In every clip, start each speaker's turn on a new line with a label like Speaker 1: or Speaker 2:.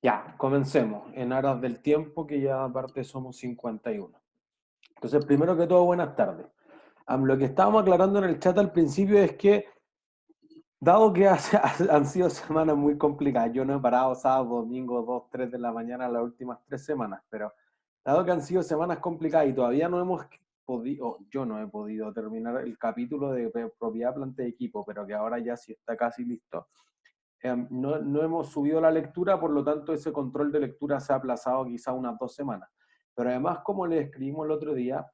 Speaker 1: Ya, comencemos, en aras del tiempo, que ya aparte somos 51. Entonces, primero que todo, buenas tardes. Lo que estábamos aclarando en el chat al principio es que, dado que han sido semanas muy complicadas, yo no he parado sábado, domingo, 2, 3 de la mañana las últimas 3 semanas, pero dado que han sido semanas complicadas y todavía no hemos podido, yo no he podido terminar el capítulo de propiedad, planta y equipo, pero que ahora ya sí está casi listo. No hemos subido la lectura, por lo tanto ese control de lectura se ha aplazado quizá unas 2 semanas. Pero además, como le escribimos el otro día,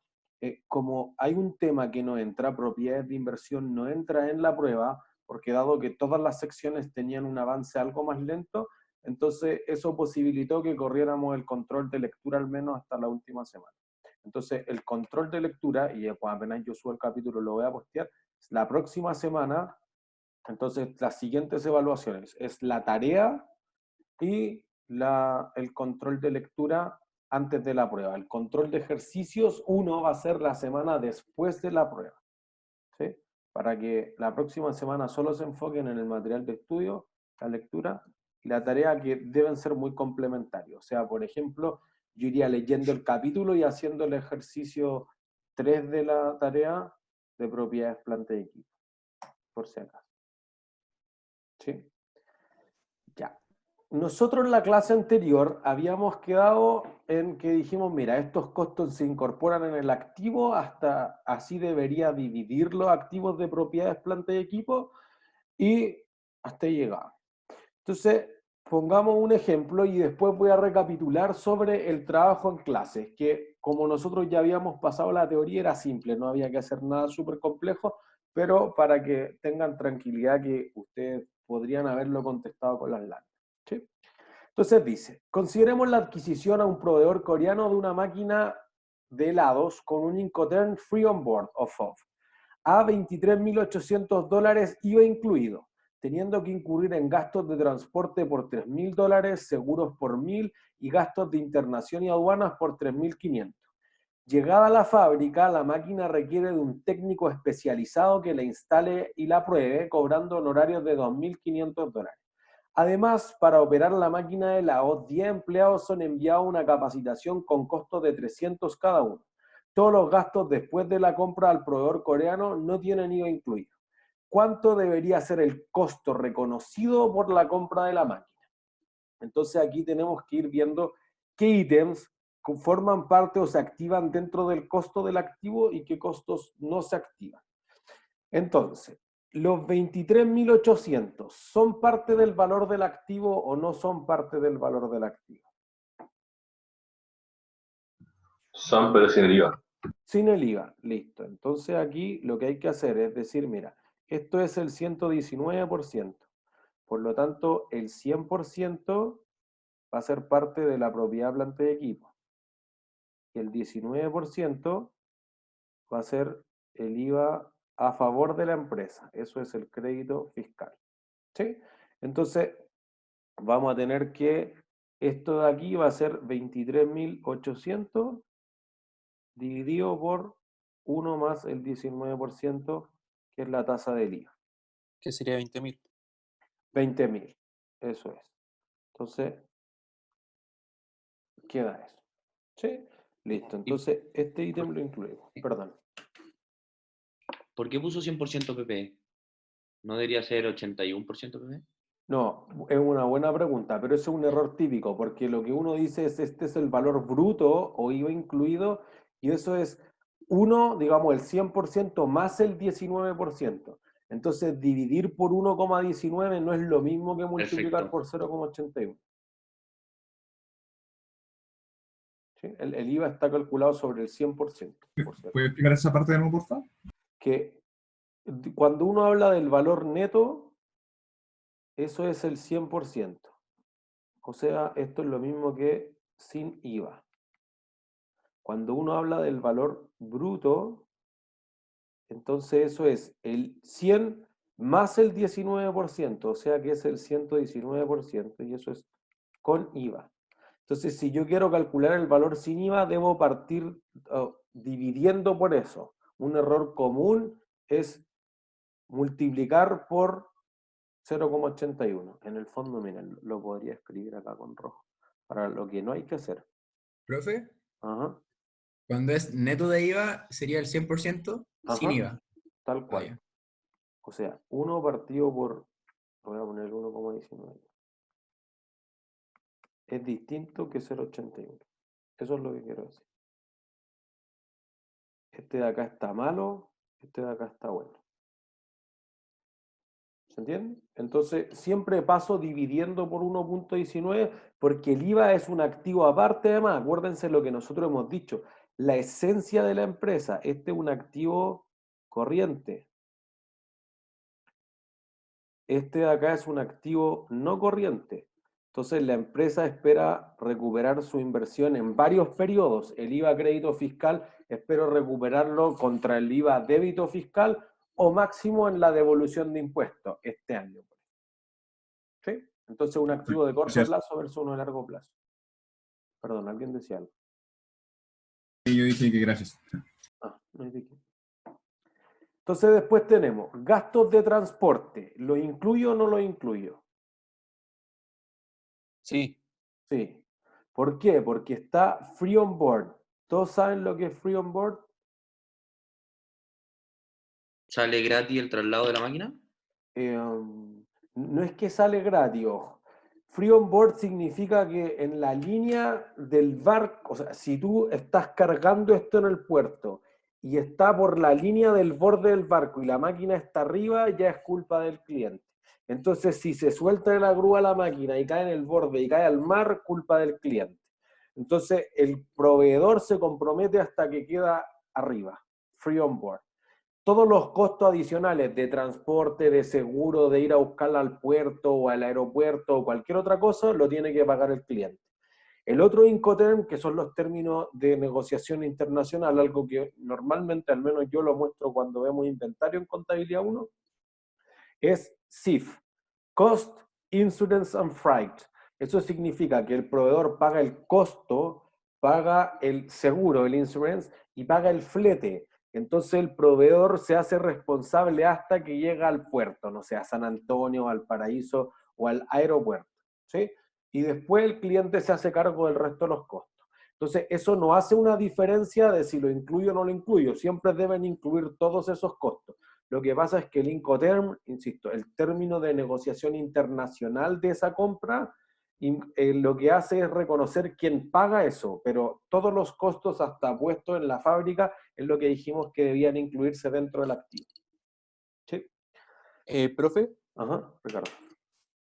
Speaker 1: como hay un tema que no entra, propiedades de inversión no entra en la prueba, porque dado que todas las secciones tenían un avance algo más lento, entonces eso posibilitó que corriéramos el control de lectura al menos hasta la última semana. Entonces el control de lectura, y pues apenas yo subo el capítulo lo voy a postear, la próxima semana. Entonces, las siguientes evaluaciones es la tarea y el control de lectura antes de la prueba. El control de ejercicios, uno va a ser la semana después de la prueba, ¿sí? Para que la próxima semana solo se enfoquen en el material de estudio, la lectura y la tarea, que deben ser muy complementarios. O sea, por ejemplo, yo iría leyendo el capítulo y haciendo el ejercicio 3 de la tarea de propiedades, planta y equipo, por si acaso. ¿Sí? Ya. Nosotros en la clase anterior habíamos quedado en que dijimos, mira, estos costos se incorporan en el activo, hasta así debería dividir los activos de propiedades, planta y equipo, y hasta ahí llegamos. Entonces, pongamos un ejemplo y después voy a recapitular sobre el trabajo en clases, que como nosotros ya habíamos pasado la teoría era simple, no había que hacer nada súper complejo, pero para que tengan tranquilidad que ustedes podrían haberlo contestado con las láminas. ¿Sí? Entonces dice, consideremos la adquisición a un proveedor coreano de una máquina de helados con un Incoterm Free On Board o FOB a $23.800 IVA incluido, teniendo que incurrir en gastos de transporte por $3.000, seguros por 1.000 y gastos de internación y aduanas por 3.500. Llegada a la fábrica, la máquina requiere de un técnico especializado que la instale y la pruebe, cobrando honorarios de $2.500. Además, para operar la máquina de helado, 10 empleados son enviados a una capacitación con costo de 300 cada uno. Todos los gastos después de la compra al proveedor coreano no tienen IVA incluido. ¿Cuánto debería ser el costo reconocido por la compra de la máquina? Entonces aquí tenemos que ir viendo qué ítems forman parte o se activan dentro del costo del activo y qué costos no se activan. Entonces, ¿los 23.800 son parte del valor del activo o no son parte del valor del activo?
Speaker 2: Son, pero sin el IVA.
Speaker 1: Sin el IVA, listo. Entonces aquí lo que hay que hacer es decir, mira, esto es el 119%. Por lo tanto, el 100% va a ser parte de la propiedad, planta y equipo. Y el 19% va a ser el IVA a favor de la empresa. Eso es el crédito fiscal. ¿Sí? Entonces, vamos a tener que esto de aquí va a ser 23.800 dividido por 1 más el 19%, que es la tasa del IVA.
Speaker 3: Que sería 20.000.
Speaker 1: 20.000, eso es. Entonces, queda eso. ¿Sí? Listo. Entonces, este ítem lo incluimos. Perdón.
Speaker 4: ¿Por qué puso 100% PPE? ¿No debería ser 81% PPE?
Speaker 1: No, es una buena pregunta, pero eso es un error típico, porque lo que uno dice es, este es el valor bruto o IVA incluido, y eso es uno, digamos, el 100% más el 19%. Entonces, dividir por 1,19 no es lo mismo que multiplicar
Speaker 4: Perfecto.
Speaker 1: por 0,81. ¿Sí? El IVA está calculado sobre el 100%. Por cierto.
Speaker 5: ¿Puedes explicar esa parte de nuevo, por favor?
Speaker 1: Que cuando uno habla del valor neto, eso es el 100%. O sea, esto es lo mismo que sin IVA. Cuando uno habla del valor bruto, entonces eso es el 100 más el 19%, o sea que es el 119%, y eso es con IVA. Entonces, si yo quiero calcular el valor sin IVA, debo partir dividiendo por eso. Un error común es multiplicar por 0,81. En el fondo, miren, lo podría escribir acá con rojo. Para lo que no hay que hacer.
Speaker 5: Profe,
Speaker 1: Ajá,
Speaker 5: cuando es neto de IVA, sería el 100% sin
Speaker 1: ajá,
Speaker 5: IVA.
Speaker 1: tal cual.
Speaker 5: Vaya.
Speaker 1: O sea, 1 partido por, voy a poner 1,19. Es distinto que 0,81. Eso es lo que quiero decir. Este de acá está malo, este de acá está bueno. ¿Se entiende? Entonces, siempre paso dividiendo por 1,19 porque el IVA es un activo aparte. Además, acuérdense lo que nosotros hemos dicho. La esencia de la empresa, este es un activo corriente. Este de acá es un activo no corriente. Entonces, la empresa espera recuperar su inversión en varios periodos. El IVA crédito fiscal, espero recuperarlo contra el IVA débito fiscal o máximo en la devolución de impuestos este año. ¿Sí? Entonces, un activo de corto
Speaker 5: Gracias.
Speaker 1: plazo versus uno de largo plazo. Perdón, alguien decía algo.
Speaker 5: Y yo dije que gracias.
Speaker 1: Ah, no hay de qué. Entonces, después tenemos gastos de transporte. ¿Lo incluyo o no lo incluyo?
Speaker 3: Sí,
Speaker 1: Sí. ¿Por qué? Porque está free on board. ¿Todos saben lo que es free on board?
Speaker 4: ¿Sale gratis el traslado de la máquina?
Speaker 1: No es que sale gratis, ojo. Free on board significa que en la línea del barco, o sea, si tú estás cargando esto en el puerto y está por la línea del borde del barco y la máquina está arriba, ya es culpa del cliente. Entonces, si se suelta de la grúa la máquina y cae en el borde y cae al mar, culpa del cliente. Entonces, el proveedor se compromete hasta que queda arriba, free on board. Todos los costos adicionales de transporte, de seguro, de ir a buscarla al puerto o al aeropuerto o cualquier otra cosa, lo tiene que pagar el cliente. El otro Incoterm, que son los términos de negociación internacional, algo que normalmente, al menos yo lo muestro cuando vemos inventario en Contabilidad 1, es CIF, Cost, Insurance and Freight. Eso significa que el proveedor paga el costo, paga el seguro, el insurance, y paga el flete. Entonces el proveedor se hace responsable hasta que llega al puerto, no sé, a San Antonio, Valparaíso o al aeropuerto, ¿sí? Y después el cliente se hace cargo del resto de los costos. Entonces eso no hace una diferencia de si lo incluyo o no lo incluyo, siempre deben incluir todos esos costos. Lo que pasa es que el Incoterm, insisto, el término de negociación internacional de esa compra, lo que hace es reconocer quién paga eso, pero todos los costos hasta puestos en la fábrica es lo que dijimos que debían incluirse dentro del activo. ¿Sí?
Speaker 3: profe,
Speaker 1: Ajá, Ricardo.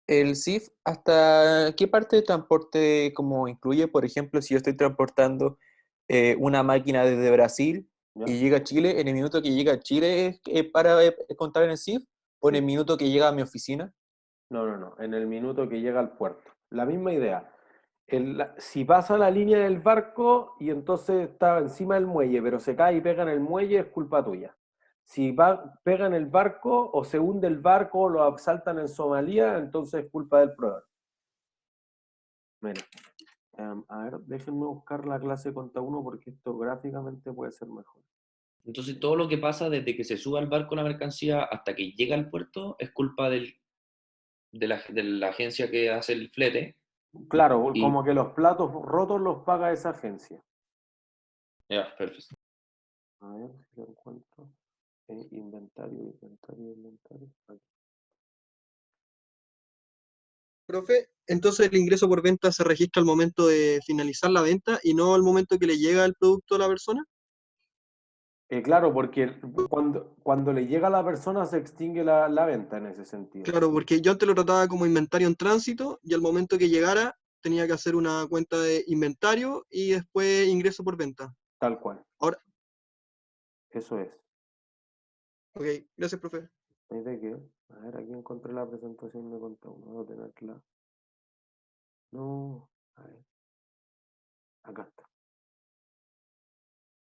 Speaker 3: el CIF, ¿hasta qué parte de transporte como incluye? Por ejemplo, si yo estoy transportando una máquina desde Brasil
Speaker 1: ¿Ya?
Speaker 3: y llega a Chile, en el minuto que llega a Chile para contar en el CIF, o en el minuto que llega a mi oficina.
Speaker 1: No, en el minuto que llega al puerto. La misma idea. Si pasa la línea del barco y entonces está encima del muelle, pero se cae y pega en el muelle, es culpa tuya. Si pega en el barco o se hunde el barco o lo asaltan en Somalia, entonces es culpa del proveedor. Mira, a ver, déjenme buscar la clase conta 1 porque esto gráficamente puede ser mejor.
Speaker 4: Entonces todo lo que pasa desde que se sube al barco la mercancía hasta que llega al puerto es culpa de la agencia que hace el flete.
Speaker 1: Claro,
Speaker 4: Y
Speaker 1: como que los platos rotos los paga esa agencia.
Speaker 4: ya, perfecto.
Speaker 1: A ver si lo encuentro. Inventario. Aquí.
Speaker 6: Profe, entonces el ingreso por venta se registra al momento de finalizar la venta y no al momento que le llega el producto a la persona.
Speaker 1: Claro, porque cuando le llega a la persona se extingue la venta en ese sentido.
Speaker 6: Claro, porque yo antes lo trataba como inventario en tránsito y al momento que llegara tenía que hacer una cuenta de inventario y después ingreso por venta.
Speaker 1: Tal cual.
Speaker 6: Ahora,
Speaker 1: Eso es.
Speaker 6: ok, gracias, profe.
Speaker 1: ¿Es de qué? A ver, aquí encontré la presentación de conta 1. Voy a tenerla. No. A ver. Acá está.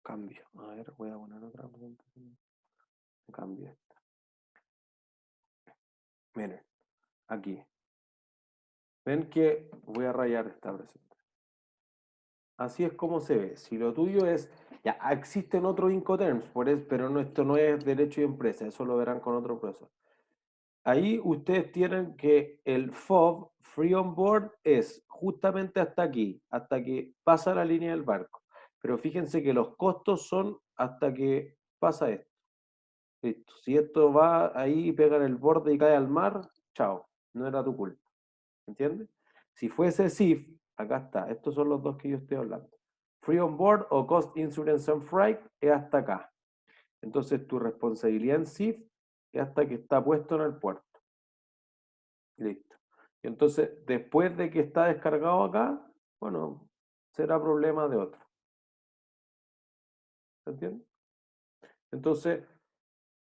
Speaker 1: Cambio. A ver, voy a poner otra presentación. Cambio esta. Miren. Aquí. Ven que voy a rayar esta presentación. Así es como se ve. Si lo tuyo es, ya existen otros Incoterms, pero esto no es derecho y empresa, eso lo verán con otro profesor. ahí ustedes tienen que el FOB, Free On Board, es justamente hasta aquí, hasta que pasa la línea del barco. Pero fíjense que los costos son hasta que pasa esto. Listo. Si esto va ahí, pega en el borde y cae al mar, chao, no era tu culpa. ¿Entiendes? Si fuese SIF, acá está, estos son los dos que yo estoy hablando. Free On Board o Cost Insurance and Freight es hasta acá. Entonces tu responsabilidad en SIF es hasta que está puesto en el puerto. Listo. Y entonces, después de que está descargado acá, bueno, será problema de otro. ¿Se entiende? Entonces,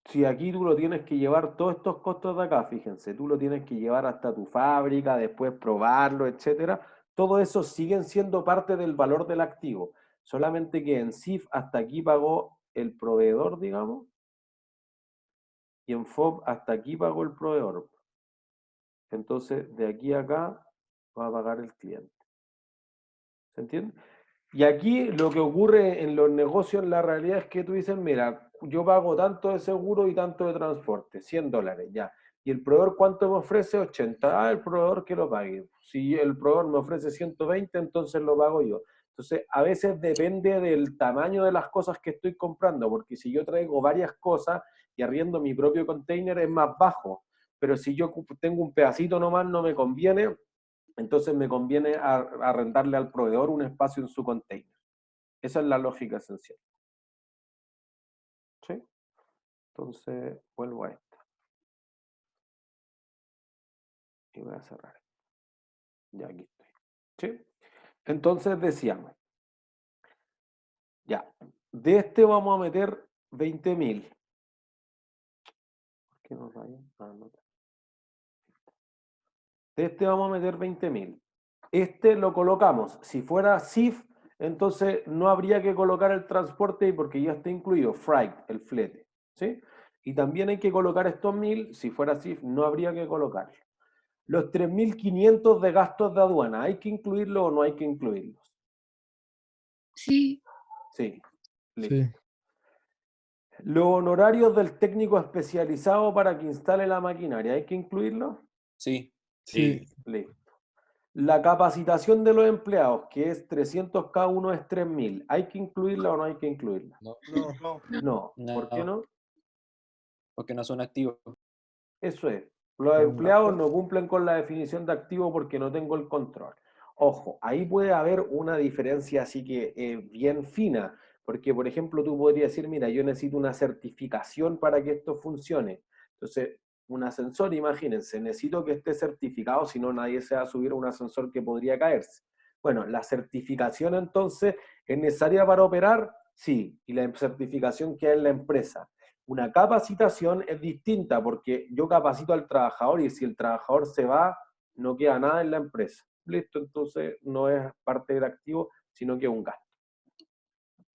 Speaker 1: si aquí tú lo tienes que llevar todos estos costos de acá, fíjense, tú lo tienes que llevar hasta tu fábrica, después probarlo, etcétera, todo eso siguen siendo parte del valor del activo. Solamente que en SIF hasta aquí pagó el proveedor, digamos, y en FOB hasta aquí pagó el proveedor. Entonces, de aquí a acá va a pagar el cliente. ¿Se entiende? Y aquí lo que ocurre en los negocios, en la realidad es que tú dices, mira, yo pago tanto de seguro y tanto de transporte, $100, ya. ¿Y el proveedor cuánto me ofrece? 80. Ah, el proveedor que lo pague. Si el proveedor me ofrece 120, entonces lo pago yo. Entonces, a veces depende del tamaño de las cosas que estoy comprando, porque si yo traigo varias cosas y arriendo mi propio container es más bajo. Pero si yo tengo un pedacito nomás, no me conviene, entonces me conviene arrendarle al proveedor un espacio en su container. Esa es la lógica esencial. ¿Sí? Entonces, vuelvo a esta. Y voy a cerrar. Ya aquí estoy. ¿Sí? Entonces decíamos, ya, de este vamos a meter 20.000. ¿Por qué no raya? Ah, no. De este vamos a meter 20.000. Este lo colocamos. Si fuera SIF, entonces no habría que colocar el transporte porque ya está incluido freight, el flete. ¿Sí? Y también hay que colocar estos 1.000. Si fuera SIF, no habría que colocarlo. Los 3.500 de gastos de aduana, ¿hay que incluirlos o no hay que incluirlos?
Speaker 7: Sí.
Speaker 1: Sí. Listo.
Speaker 8: Sí.
Speaker 1: Los honorarios del técnico especializado para que instale la maquinaria, ¿hay que incluirlos?
Speaker 3: Sí.
Speaker 8: Sí.
Speaker 1: Listo. La capacitación de los empleados, que es 300 cada uno, es 3.000. ¿Hay que incluirla o no hay que incluirla?
Speaker 3: No,
Speaker 6: No.
Speaker 1: No.
Speaker 3: No.
Speaker 1: ¿Por qué no?
Speaker 3: porque no son activos.
Speaker 1: Eso es. Los
Speaker 8: Es un
Speaker 1: empleados
Speaker 8: gasto.
Speaker 1: no cumplen con la definición de activo porque no tengo el control. Ojo, ahí puede haber una diferencia así que bien fina, porque por ejemplo tú podrías decir, mira, yo necesito una certificación para que esto funcione. Entonces, un ascensor, imagínense, necesito que esté certificado, si no nadie se va a subir a un ascensor que podría caerse. Bueno, la certificación entonces es necesaria para operar, sí, y la certificación que es la empresa. Una capacitación es distinta porque yo capacito al trabajador y si el trabajador se va, no queda nada en la empresa. Listo, entonces no es parte del activo, sino que es un gasto.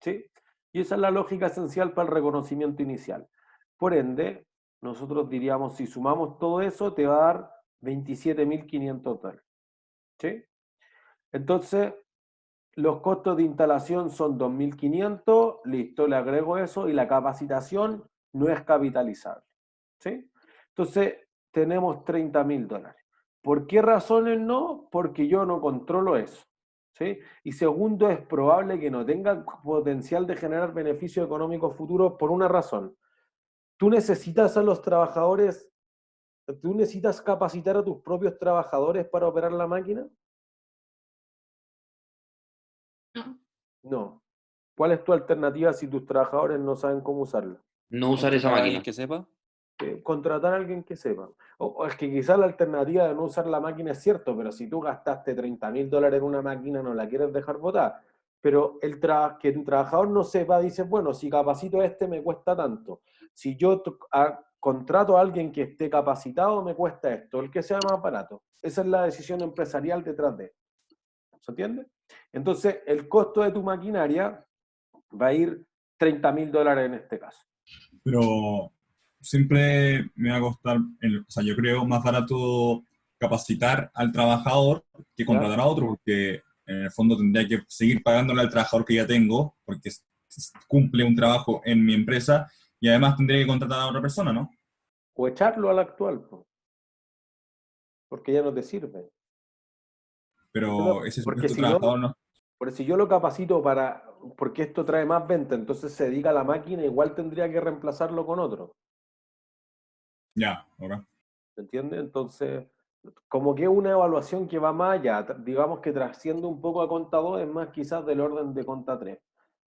Speaker 1: ¿Sí? Y esa es la lógica esencial para el reconocimiento inicial. Por ende, nosotros diríamos, si sumamos todo eso, te va a dar $27.500. ¿Sí? Entonces, los costos de instalación son 2.500, listo, le agrego eso, y la capacitación no es capitalizable. ¿Sí? Entonces, tenemos $30.000. ¿Por qué razones no? Porque yo no controlo eso. ¿Sí? Y segundo, es probable que no tenga potencial de generar beneficios económicos futuros por una razón. Tú necesitas a los trabajadores, tú necesitas capacitar a tus propios trabajadores para operar la máquina.
Speaker 7: No.
Speaker 1: No. ¿Cuál es tu alternativa si tus trabajadores no saben cómo usarla?
Speaker 4: No usar esa
Speaker 3: ¿Contratar a
Speaker 4: máquina.
Speaker 3: alguien que sepa?
Speaker 1: Contratar a alguien que sepa. O es que quizás la alternativa de no usar la máquina es cierto, pero si tú gastaste $30.000 en una máquina, no la quieres dejar botar. Pero que un trabajador no sepa, dice, bueno, si capacito a este me cuesta tanto. Si yo contrato a alguien que esté capacitado, me cuesta esto, el que sea más barato. Esa es la decisión empresarial detrás de esto. ¿Se entiende? Entonces, el costo de tu maquinaria va a ir $30.000 en este caso.
Speaker 9: Pero siempre me va a costar, o sea, yo creo más barato capacitar al trabajador que contratar a otro, porque en el fondo tendría que seguir pagándole al trabajador que ya tengo, porque cumple un trabajo en mi empresa, y además tendría que contratar a otra persona, ¿no?
Speaker 1: O echarlo al actual. porque ya no te sirve.
Speaker 9: Pero ese
Speaker 1: Porque
Speaker 9: supuesto
Speaker 1: si no,
Speaker 9: trabajador no.
Speaker 1: porque si yo lo capacito porque esto trae más venta, entonces se dedica a la máquina, igual tendría que reemplazarlo con otro.
Speaker 9: Ya, ok.
Speaker 1: ¿Se entiende? Entonces, como que es una evaluación que va más allá, digamos que trasciende un poco a conta 2, es más quizás del orden de conta 3.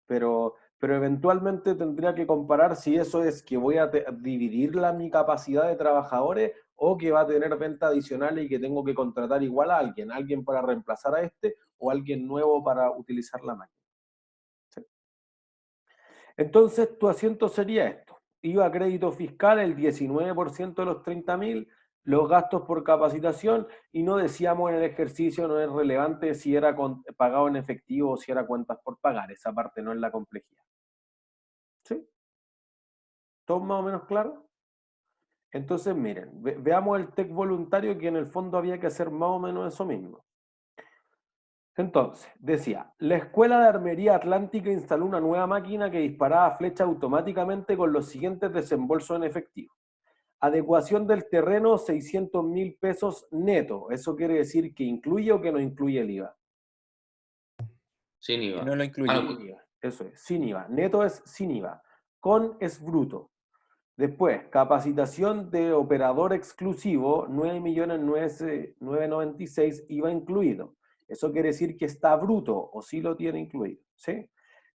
Speaker 1: Pero eventualmente tendría que comparar si eso es que voy a dividir mi capacidad de trabajadores o que va a tener venta adicionales y que tengo que contratar igual a alguien para reemplazar a este o alguien nuevo para utilizar la máquina. ¿Sí? Entonces, tu asiento sería esto. IVA a crédito fiscal, el 19% de los 30.000, los gastos por capacitación, y no decíamos en el ejercicio, no es relevante si era pagado en efectivo o si era cuentas por pagar, esa parte no es la complejidad. ¿Sí? ¿Todo más o menos claro? Entonces, miren, veamos el TEC voluntario, que en el fondo había que hacer más o menos eso mismo. Entonces, decía, la Escuela de Armería Atlántica instaló una nueva máquina que disparaba flechas automáticamente con los siguientes desembolsos en efectivo. Adecuación del terreno, 600.000 pesos neto. ¿Eso quiere decir que incluye o que no incluye el IVA?
Speaker 4: Sin
Speaker 3: Que
Speaker 4: IVA.
Speaker 3: no lo incluye.
Speaker 4: Ah, no,
Speaker 1: Sin IVA. Eso es, sin IVA. Neto es sin IVA. Con es bruto. Después, capacitación de operador exclusivo, 9.996.000, IVA incluido. Eso quiere decir que está bruto o sí lo tiene incluido. ¿Sí?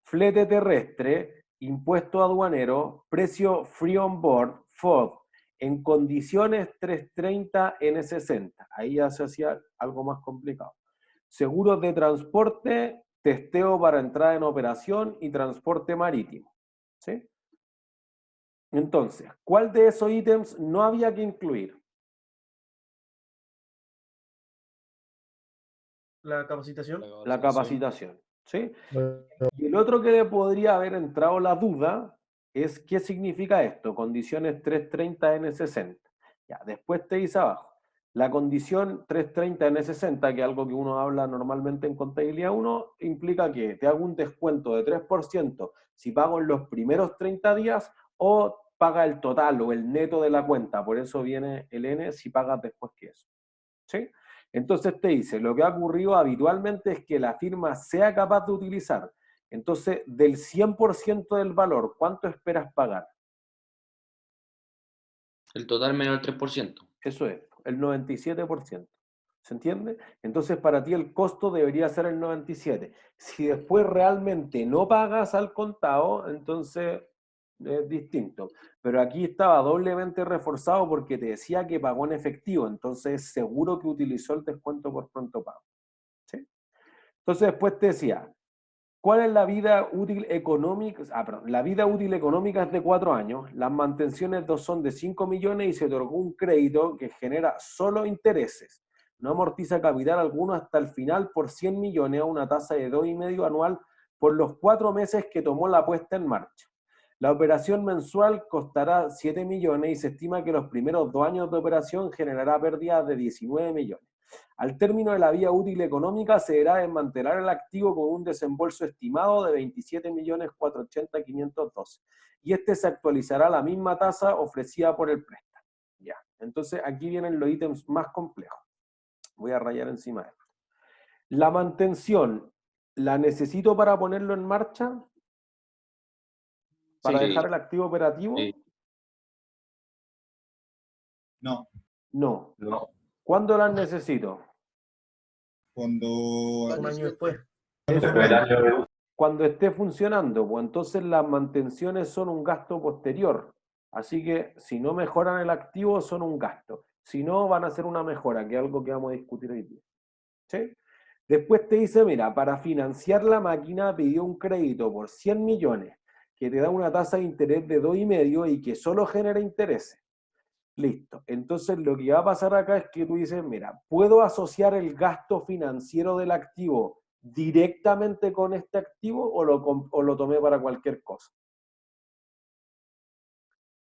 Speaker 1: Flete terrestre, impuesto aduanero, precio free on board, FOB, en condiciones 330 N60. Ahí ya se hacía algo más complicado. Seguros de transporte, testeo para entrada en operación y transporte marítimo. ¿Sí? Entonces, ¿cuál de esos ítems no había que incluir?
Speaker 8: La capacitación.
Speaker 1: La capacitación. ¿Sí? Y el otro que le podría haber entrado la duda es qué significa esto, condiciones 330 N60. Ya, después te dice abajo, la condición 330 N60, que es algo que uno habla normalmente en contabilidad 1, implica que te hago un descuento de 3% si pago en los primeros 30 días o paga el total o el neto de la cuenta, por eso viene el N si pagas después que eso. ¿Sí? Entonces te dice, lo que ha ocurrido habitualmente es que la firma sea capaz de utilizar. Entonces, del 100% del valor, ¿cuánto esperas pagar?
Speaker 4: el total menos el 3%.
Speaker 1: Eso es, el 97%. ¿Se entiende? Entonces, para ti el costo debería ser el 97%. Si después realmente no pagas al contado, entonces es distinto. Pero aquí estaba doblemente reforzado porque te decía que pagó en efectivo, entonces seguro que utilizó el descuento por pronto pago. ¿Sí? Entonces después te decía, ¿cuál es la vida útil económica? La vida útil económica es de 4 años, las mantenciones son de 5 millones y se otorgó un crédito que genera solo intereses. No amortiza capital alguno hasta el final por 100 millones a una tasa de 2,5 anual por los 4 meses que tomó la puesta en marcha. La operación mensual costará 7 millones y se estima que los primeros 2 años de operación generará pérdidas de 19 millones. Al término de la vida útil económica se deberá desmantelar el activo con un desembolso estimado de 27.480.512 y este se actualizará a la misma tasa ofrecida por el préstamo. Ya. Entonces aquí vienen los ítems más complejos. Voy a rayar encima de esto. La mantención, ¿la necesito para ponerlo en marcha? ¿Para
Speaker 4: Sí.
Speaker 1: dejar el activo operativo?
Speaker 4: Sí.
Speaker 9: No,
Speaker 1: No.
Speaker 2: No.
Speaker 1: ¿Cuándo las necesito?
Speaker 9: cuando
Speaker 8: Un año después.
Speaker 1: Eso
Speaker 2: Después del
Speaker 1: es.
Speaker 2: año de uso.
Speaker 1: Cuando esté funcionando, pues entonces las mantenciones son un gasto posterior. Así que si no mejoran el activo, son un gasto. Si no, van a ser una mejora, que es algo que vamos a discutir hoy día. ¿Sí? Después te dice, mira, para financiar la máquina pidió un crédito por 100 millones, que te da una tasa de interés de 2,5 y que solo genera intereses. Listo. Entonces lo que va a pasar acá es que tú dices, mira, ¿puedo asociar el gasto financiero del activo directamente con este activo o lo tomé para cualquier cosa?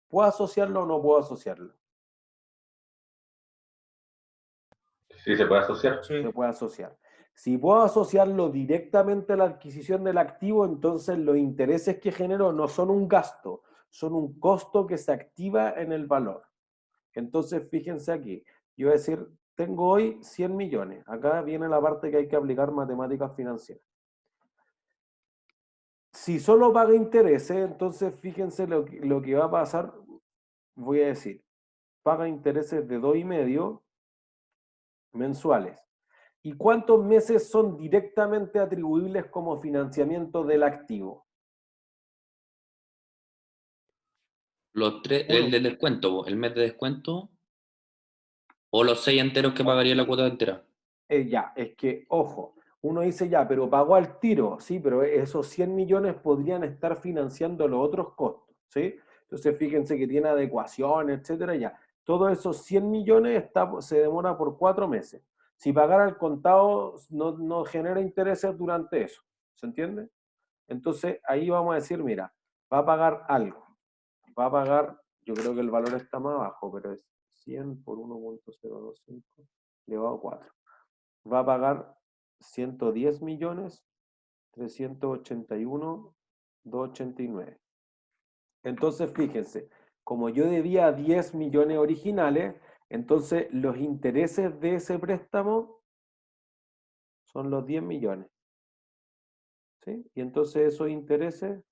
Speaker 1: ¿Puedo asociarlo o no puedo asociarlo?
Speaker 2: Sí, se puede asociar.
Speaker 8: Sí.
Speaker 1: Se puede asociar. Si puedo asociarlo directamente a la adquisición del activo, entonces los intereses que genero no son un gasto, son un costo que se activa en el valor. Entonces, fíjense aquí, yo voy a decir tengo hoy 100 millones. Acá viene la parte que hay que aplicar matemáticas financieras. Si solo paga intereses, entonces fíjense lo que va a pasar, voy a decir, paga intereses de 2,5 mensuales. ¿Y cuántos meses son directamente atribuibles como financiamiento del activo?
Speaker 4: El del descuento, po, el mes de descuento, o los 6 enteros que pagaría la cuota entera.
Speaker 1: Ya, es que, ojo, uno dice ya, pero pagó al tiro, sí, pero esos 100 millones podrían estar financiando los otros costos, ¿sí? Entonces fíjense que tiene adecuación, etcétera, ya. Todos esos 100 millones se demora por 4 meses. Si pagara al contado, no genera intereses durante eso, ¿se entiende? Entonces ahí vamos a decir, mira, va a pagar algo, va a pagar, yo creo que el valor está más bajo, pero es 100 por 1.025 elevado a 4. Va a pagar 110.381.289. Entonces, fíjense, como yo debía 10 millones originales, entonces los intereses de ese préstamo son los 10 millones. ¿Sí? Y entonces esos intereses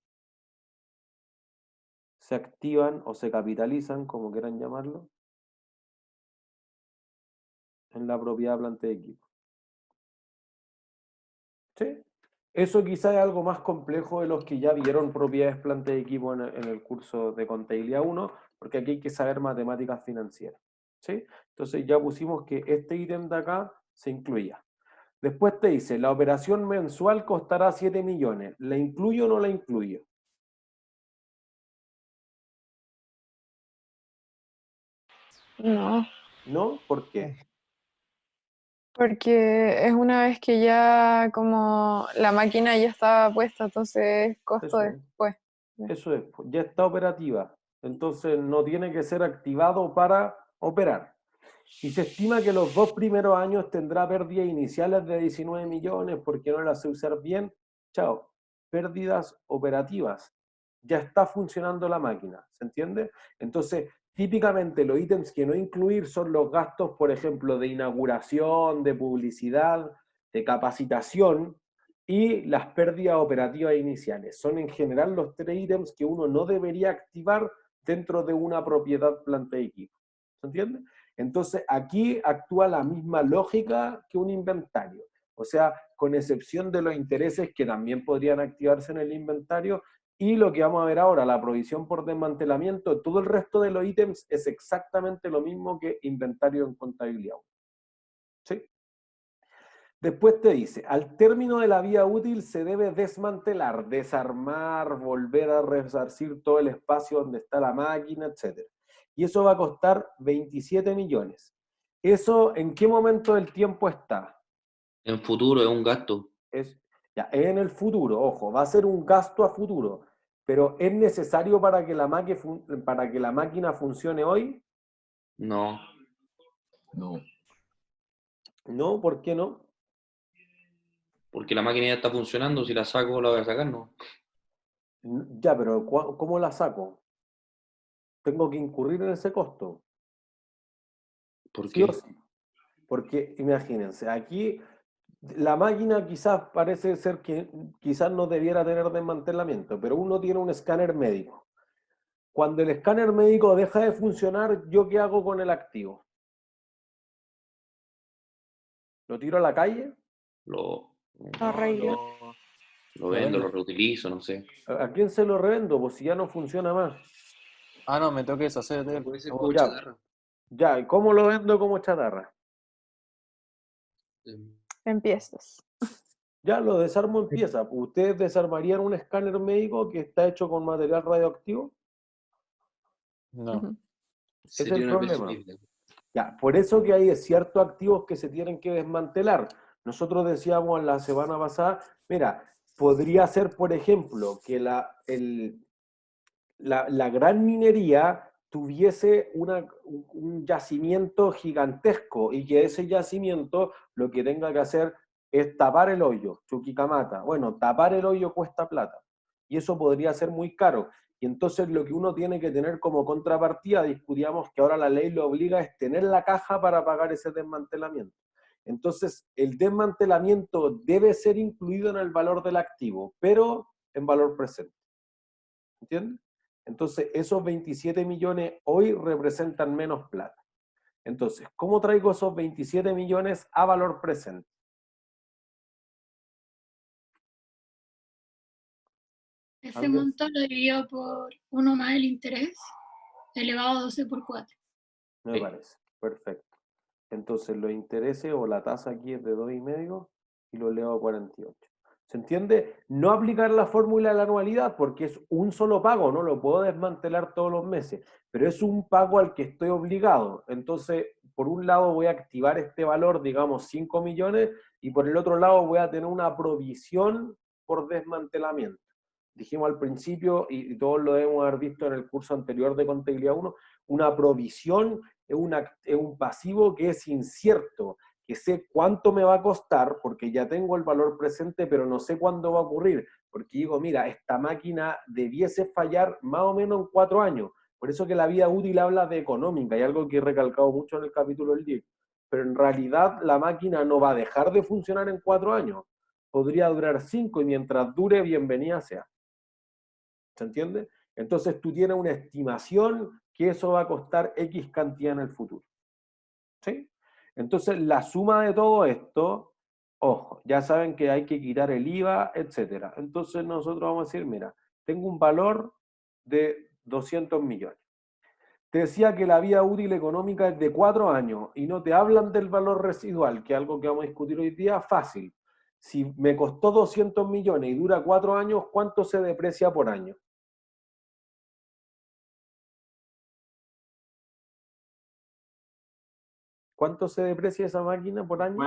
Speaker 1: se activan o se capitalizan, como quieran llamarlo, en la propiedad planta de equipo. ¿Sí? Eso quizá es algo más complejo de los que ya vieron propiedades planta de equipo en el curso de contabilidad 1, porque aquí hay que saber matemáticas financieras. ¿Sí? Entonces ya pusimos que este ítem de acá se incluía. Después te dice, la operación mensual costará 7 millones. ¿La incluyo o no la incluyo?
Speaker 10: No,
Speaker 1: ¿No? ¿Por qué?
Speaker 10: porque es una vez que ya como la máquina ya estaba puesta, entonces costo
Speaker 1: Eso es.
Speaker 10: después.
Speaker 1: Eso es, ya está operativa. Entonces no tiene que ser activado para operar. Y se estima que los 2 primeros años tendrá pérdidas iniciales de 19 millones porque no las sé usar bien. Chao. Pérdidas operativas. Ya está funcionando la máquina. ¿Se entiende? Entonces, típicamente los ítems que no incluir son los gastos, por ejemplo, de inauguración, de publicidad, de capacitación y las pérdidas operativas iniciales. Son en general los 3 ítems que uno no debería activar dentro de una propiedad planta de equipo. ¿Se entiende? Entonces, aquí actúa la misma lógica que un inventario. O sea, con excepción de los intereses que también podrían activarse en el inventario, y lo que vamos a ver ahora, la provisión por desmantelamiento, todo el resto de los ítems es exactamente lo mismo que inventario en contabilidad. ¿Sí? Después te dice, al término de la vida útil se debe desmantelar, desarmar, volver a resarcir todo el espacio donde está la máquina, etc. Y eso va a costar 27 millones. ¿Eso en qué momento del tiempo está?
Speaker 4: En futuro es un gasto.
Speaker 1: Es en el futuro, ojo, va a ser un gasto a futuro, pero ¿es necesario para que la máquina funcione hoy?
Speaker 4: No,
Speaker 2: No.
Speaker 1: No, ¿por qué no?
Speaker 4: porque la máquina ya está funcionando, si la saco la voy a sacar, no.
Speaker 1: Ya, pero ¿cómo la saco? Tengo que incurrir en ese costo.
Speaker 4: ¿Por
Speaker 1: Sí o
Speaker 4: qué?
Speaker 1: sí. Porque imagínense, aquí la máquina quizás parece ser que quizás no debiera tener desmantelamiento, pero uno tiene un escáner médico. Cuando el escáner médico deja de funcionar, ¿yo qué hago con el activo? ¿Lo tiro a la calle?
Speaker 4: Lo,
Speaker 10: Arreglo.
Speaker 4: lo vendo, lo reutilizo, no sé.
Speaker 1: ¿A quién se lo revendo? Pues si ya no funciona más.
Speaker 3: Ah, no, me toca deshacer de él.
Speaker 4: Puede ser
Speaker 3: Oh,
Speaker 4: como
Speaker 1: Ya,
Speaker 4: chatarra.
Speaker 1: ya, ¿y cómo lo vendo como chatarra?
Speaker 10: Empiezas.
Speaker 1: Ya lo desarmo en piezas. ¿Ustedes desarmarían un escáner médico que está hecho con material radioactivo?
Speaker 3: no.
Speaker 10: Ujú.
Speaker 1: Ese es
Speaker 4: Sería
Speaker 1: el
Speaker 4: una
Speaker 1: problema.
Speaker 4: perspectiva.
Speaker 1: Ya, por eso que hay ciertos activos que se tienen que desmantelar. Nosotros decíamos la semana pasada, mira, podría ser, por ejemplo, que la gran minería tuviese un yacimiento gigantesco y que ese yacimiento lo que tenga que hacer es tapar el hoyo, Chuquicamata. Bueno, tapar el hoyo cuesta plata y eso podría ser muy caro. Y entonces lo que uno tiene que tener como contrapartida, discutíamos que ahora la ley lo obliga, es tener la caja para pagar ese desmantelamiento. Entonces, el desmantelamiento debe ser incluido en el valor del activo, pero en valor presente. ¿Entiendes? Entonces, esos 27 millones hoy representan menos plata. Entonces, ¿cómo traigo esos 27 millones a valor presente?
Speaker 7: Ese
Speaker 1: ¿Alguien?
Speaker 7: monto lo divido por 1 más el interés, elevado a 12 por 4.
Speaker 1: Me parece. Perfecto. Entonces, los intereses o la tasa aquí es de 2,5 y lo elevo a 48. ¿Se entiende? No aplicar la fórmula de la anualidad porque es un solo pago, no lo puedo desmantelar todos los meses, pero es un pago al que estoy obligado. Entonces, por un lado voy a activar este valor, digamos 5 millones, y por el otro lado voy a tener una provisión por desmantelamiento. Dijimos al principio, y todos lo debemos haber visto en el curso anterior de Contabilidad 1, una provisión es un pasivo que es incierto, que sé cuánto me va a costar, porque ya tengo el valor presente, pero no sé cuándo va a ocurrir, porque digo, mira, esta máquina debiese fallar más o menos en 4 años. Por eso que la vida útil habla de económica, y algo que he recalcado mucho en el capítulo del 10. Pero en realidad la máquina no va a dejar de funcionar en 4 años. Podría durar 5 y mientras dure, bienvenida sea. ¿Se entiende? Entonces tú tienes una estimación que eso va a costar X cantidad en el futuro. ¿Sí? Entonces la suma de todo esto, ojo, ya saben que hay que quitar el IVA, etc. Entonces nosotros vamos a decir, mira, tengo un valor de 200 millones. Te decía que la vida útil económica es de 4 años y no te hablan del valor residual, que es algo que vamos a discutir hoy día, fácil. Si me costó 200 millones y dura 4 años, ¿cuánto se deprecia por año? ¿Cuánto se deprecia esa máquina por año?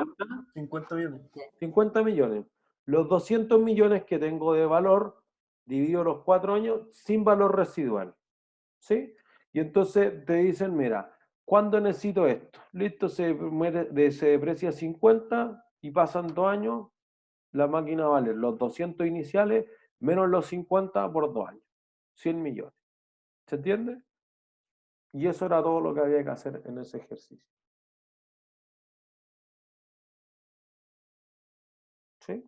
Speaker 8: 50 millones.
Speaker 1: 50 millones. Los 200 millones que tengo de valor, dividido los 4 años, sin valor residual. ¿Sí? Y entonces te dicen, mira, ¿cuándo necesito esto? Listo, se deprecia 50 y pasan 2 años, la máquina vale los 200 iniciales menos los 50 por 2 años. 100 millones. ¿Se entiende? Y eso era todo lo que había que hacer en ese ejercicio. ¿Sí?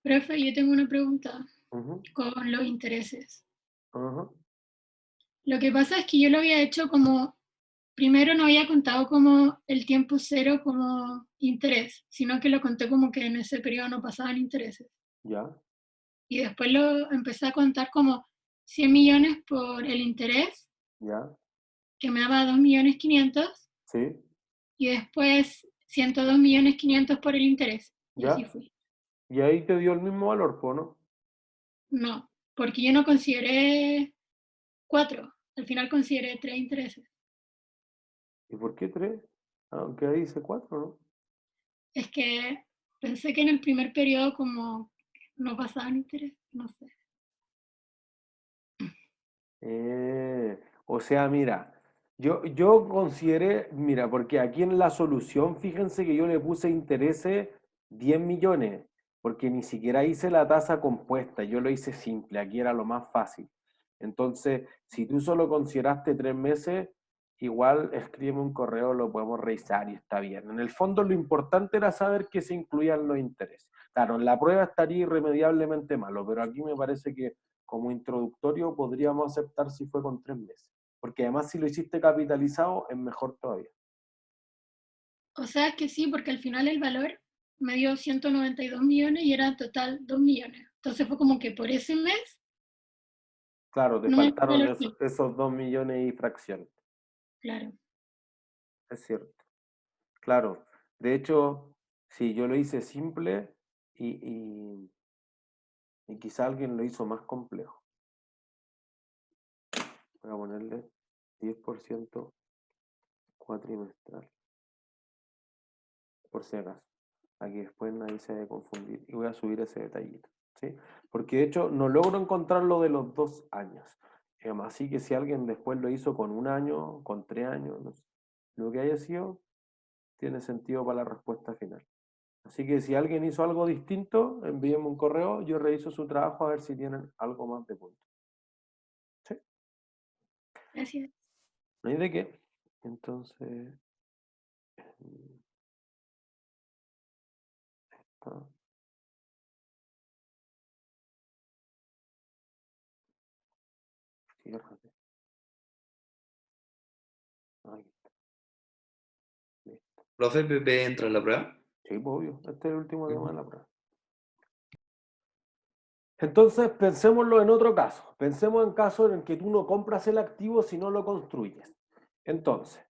Speaker 7: Profe, yo tengo una pregunta
Speaker 1: Ujú,
Speaker 7: con los intereses.
Speaker 1: ujú.
Speaker 7: Lo que pasa es que yo lo había hecho como, primero no había contado como el tiempo cero como interés, sino que lo conté como que en ese periodo no pasaban intereses.
Speaker 1: Ya,
Speaker 7: Y después lo empecé a contar como 100 millones por el interés,
Speaker 1: ya,
Speaker 7: que me daba 2.500.000,
Speaker 1: sí,
Speaker 7: y después 102.500.000 por el interés. Y así
Speaker 1: ya.
Speaker 7: fui.
Speaker 1: Y ahí te dio el mismo valor, po, ¿no?
Speaker 7: No, porque yo no consideré 4, al final consideré 3 intereses.
Speaker 1: ¿Y por qué 3? Aunque ahí dice 4, ¿no?
Speaker 7: Es que pensé que en el primer periodo como no pasaban interés, no sé.
Speaker 1: O sea, mira, yo consideré, mira, porque aquí en la solución, fíjense que yo le puse intereses 10 millones, porque ni siquiera hice la tasa compuesta, yo lo hice simple, aquí era lo más fácil. Entonces, si tú solo consideraste 3 meses, igual escríbeme un correo, lo podemos revisar y está bien. En el fondo lo importante era saber que se incluían los intereses. Claro, en la prueba estaría irremediablemente malo, pero aquí me parece que como introductorio podríamos aceptar si fue con 3 meses. Porque además si lo hiciste capitalizado es mejor todavía.
Speaker 7: O sea que sí, porque al final el valor me dio 192 millones y era en total 2 millones. Entonces fue como que por ese mes
Speaker 1: Claro, te
Speaker 7: no me dio el
Speaker 1: faltaron
Speaker 7: valor fin.
Speaker 1: esos 2 millones y fracción.
Speaker 7: Claro.
Speaker 1: Es cierto. Claro. De hecho, sí, yo lo hice simple y quizá alguien lo hizo más complejo. Voy a ponerle 10% cuatrimestral. Por si acaso. Aquí después nadie se debe confundir. Y voy a subir ese detallito. ¿Sí? Porque de hecho no logro encontrar lo de los 2 años. Así que si alguien después lo hizo con 1 año, con 3 años, no sé, lo que haya sido, tiene sentido para la respuesta final. Así que si alguien hizo algo distinto, envíenme un correo, yo reviso su trabajo a ver si tienen algo más de punto. ¿Sí?
Speaker 7: Gracias.
Speaker 1: No hay de qué. Entonces, ah, ciérrate. Ahí está. Listo.
Speaker 4: ¿Profe Pepe entra en la prueba?
Speaker 1: Sí, pues, obvio. Este es el último tema de la prueba. Entonces, pensémoslo en otro caso. Pensemos en caso en el que tú no compras el activo si no lo construyes. Entonces,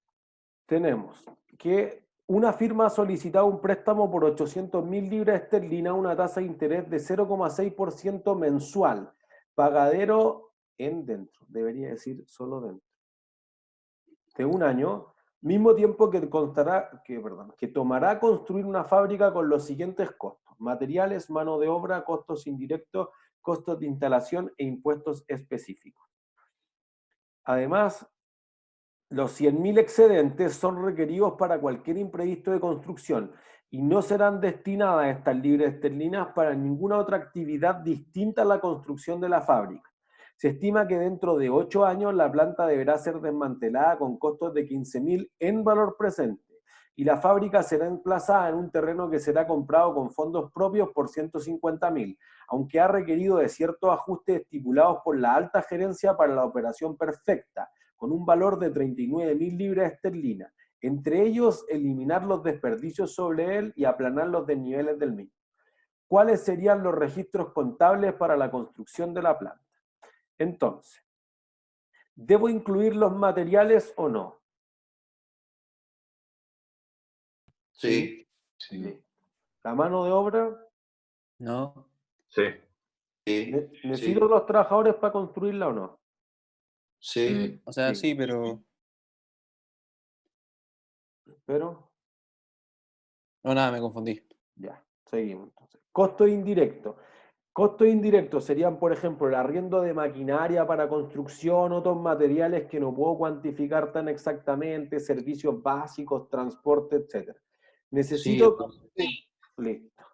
Speaker 1: tenemos que una firma ha solicitado un préstamo por 800.000 libras esterlinas a una tasa de interés de 0,6% mensual, pagadero en dentro, debería decir solo dentro, de un año, mismo tiempo que tomará construir una fábrica con los siguientes costos: materiales, mano de obra, costos indirectos, costos de instalación e impuestos específicos. Además, los 100.000 excedentes son requeridos para cualquier imprevisto de construcción y no serán destinadas estas libras esterlinas para ninguna otra actividad distinta a la construcción de la fábrica. Se estima que dentro de 8 años la planta deberá ser desmantelada con costos de 15.000 en valor presente y la fábrica será emplazada en un terreno que será comprado con fondos propios por 150.000, aunque ha requerido de ciertos ajustes estipulados por la alta gerencia para la operación perfecta, con un valor de 39.000 libras esterlinas, entre ellos eliminar los desperdicios sobre él y aplanar los desniveles del mismo. ¿Cuáles serían los registros contables para la construcción de la planta? Entonces, ¿debo incluir los materiales o no?
Speaker 4: Sí.
Speaker 2: Sí.
Speaker 1: ¿La mano de obra?
Speaker 3: No.
Speaker 2: Sí.
Speaker 4: Sí.
Speaker 1: ¿Necesito los trabajadores para construirla o no?
Speaker 4: Sí.
Speaker 3: O sea,
Speaker 1: Sí.
Speaker 3: sí, pero...
Speaker 1: Pero,
Speaker 3: No, nada, me confundí.
Speaker 1: ya, seguimos entonces. Costos indirectos. Costos indirectos serían, por ejemplo, el arriendo de maquinaria para construcción, otros materiales que no puedo cuantificar tan exactamente, servicios básicos, transporte, etc. Necesito... Listo.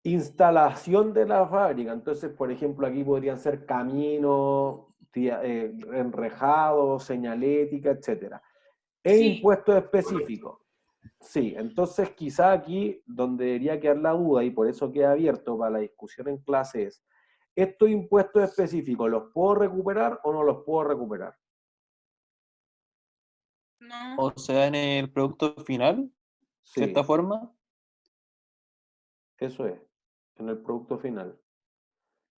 Speaker 1: Instalación de la fábrica. Entonces, por ejemplo, aquí podrían ser caminos, enrejados, señalética, etc. E impuestos específicos. Sí, entonces quizá aquí donde debería quedar la duda, y por eso queda abierto para la discusión en clase, es: ¿estos impuestos específicos los puedo recuperar o no los puedo recuperar?
Speaker 3: O sea, en el producto final, de
Speaker 1: Sí,
Speaker 3: esta forma.
Speaker 1: eso es, en el producto final.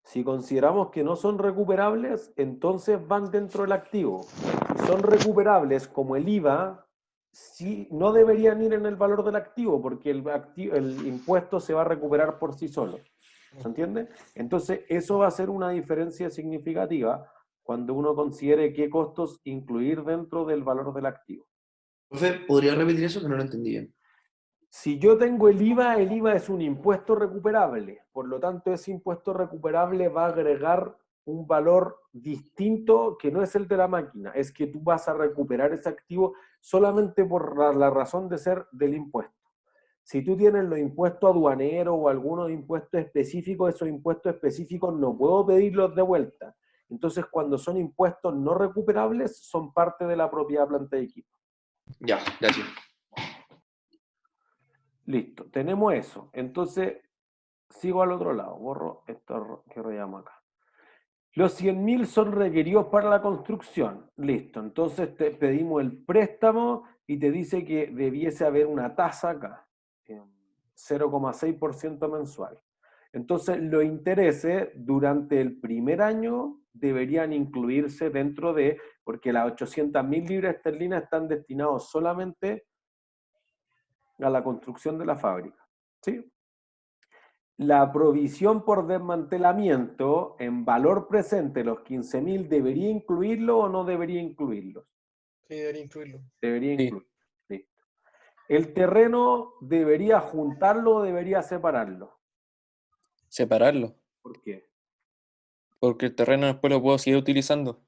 Speaker 1: Si consideramos que no son recuperables, entonces van dentro del activo. Si son recuperables, como el IVA, sí, no deberían ir en el valor del activo, porque el impuesto se va a recuperar por sí solo. ¿Se entiende? Entonces, eso va a ser una diferencia significativa cuando uno considere qué costos incluir dentro del valor del activo.
Speaker 4: Profe, ¿podría repetir eso que no lo entendí bien?
Speaker 1: Si yo tengo el IVA es un impuesto recuperable. Por lo tanto, ese impuesto recuperable va a agregar un valor distinto que no es el de la máquina. Es que tú vas a recuperar ese activo solamente por la razón de ser del impuesto. Si tú tienes los impuestos aduaneros o algunos impuestos específicos, esos impuestos específicos no puedo pedirlos de vuelta. Entonces, cuando son impuestos no recuperables, son parte de la propiedad planta de equipo.
Speaker 4: Ya, gracias.
Speaker 1: Listo, tenemos eso. Entonces, sigo al otro lado, borro esto que rayamos acá. Los 100.000 son requeridos para la construcción. Listo, entonces te pedimos el préstamo y te dice que debiese haber una tasa acá, 0,6% mensual. Entonces, los intereses durante el primer año deberían incluirse dentro de, porque las 800.000 libras esterlinas están destinados solamente a la construcción de la fábrica. ¿Sí? La provisión por desmantelamiento en valor presente, los 15.000, ¿debería incluirlo o no debería incluirlos?
Speaker 6: Sí, debería incluirlo.
Speaker 1: Debería incluirlo. Listo. ¿El terreno debería juntarlo o debería separarlo?
Speaker 3: Separarlo.
Speaker 1: ¿Por qué?
Speaker 3: Porque el terreno después lo puedo seguir utilizando.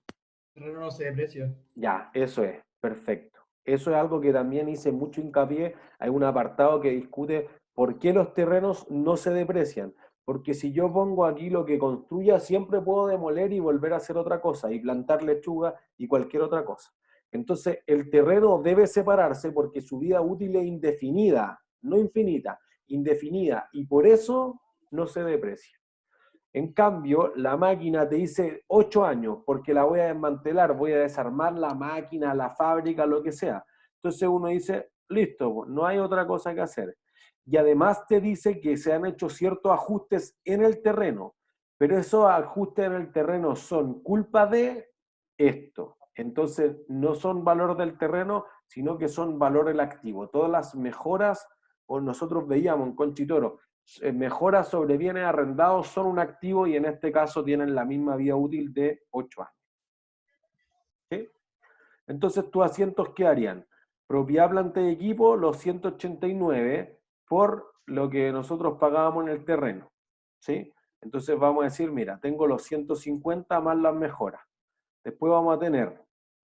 Speaker 8: El terreno no se deprecia.
Speaker 1: Ya, eso es, perfecto. Eso es algo que también hice mucho hincapié. Hay un apartado que discute por qué los terrenos no se deprecian. porque si yo pongo aquí lo que construya, siempre puedo demoler y volver a hacer otra cosa, y plantar lechuga y cualquier otra cosa. Entonces, el terreno debe separarse porque su vida útil es indefinida, no infinita, indefinida, y por eso no se deprecia. En cambio, la máquina te dice 8 años, porque la voy a desmantelar, voy a desarmar la máquina, la fábrica, lo que sea. Entonces uno dice, listo, no hay otra cosa que hacer. Y además te dice que se han hecho ciertos ajustes en el terreno, pero esos ajustes en el terreno son culpa de esto. Entonces no son valor del terreno, sino que son valor del activo. Todas las mejoras, o nosotros veíamos en Conchitoro, mejoras sobre bienes arrendados son un activo y en este caso tienen la misma vida útil de 8 años. ¿Sí? Entonces tus asientos quedarían propiedad, planta y equipo, los 189 por lo que nosotros pagábamos en el terreno. ¿Sí? Entonces vamos a decir, mira, tengo los 150 más las mejoras. Después vamos a tener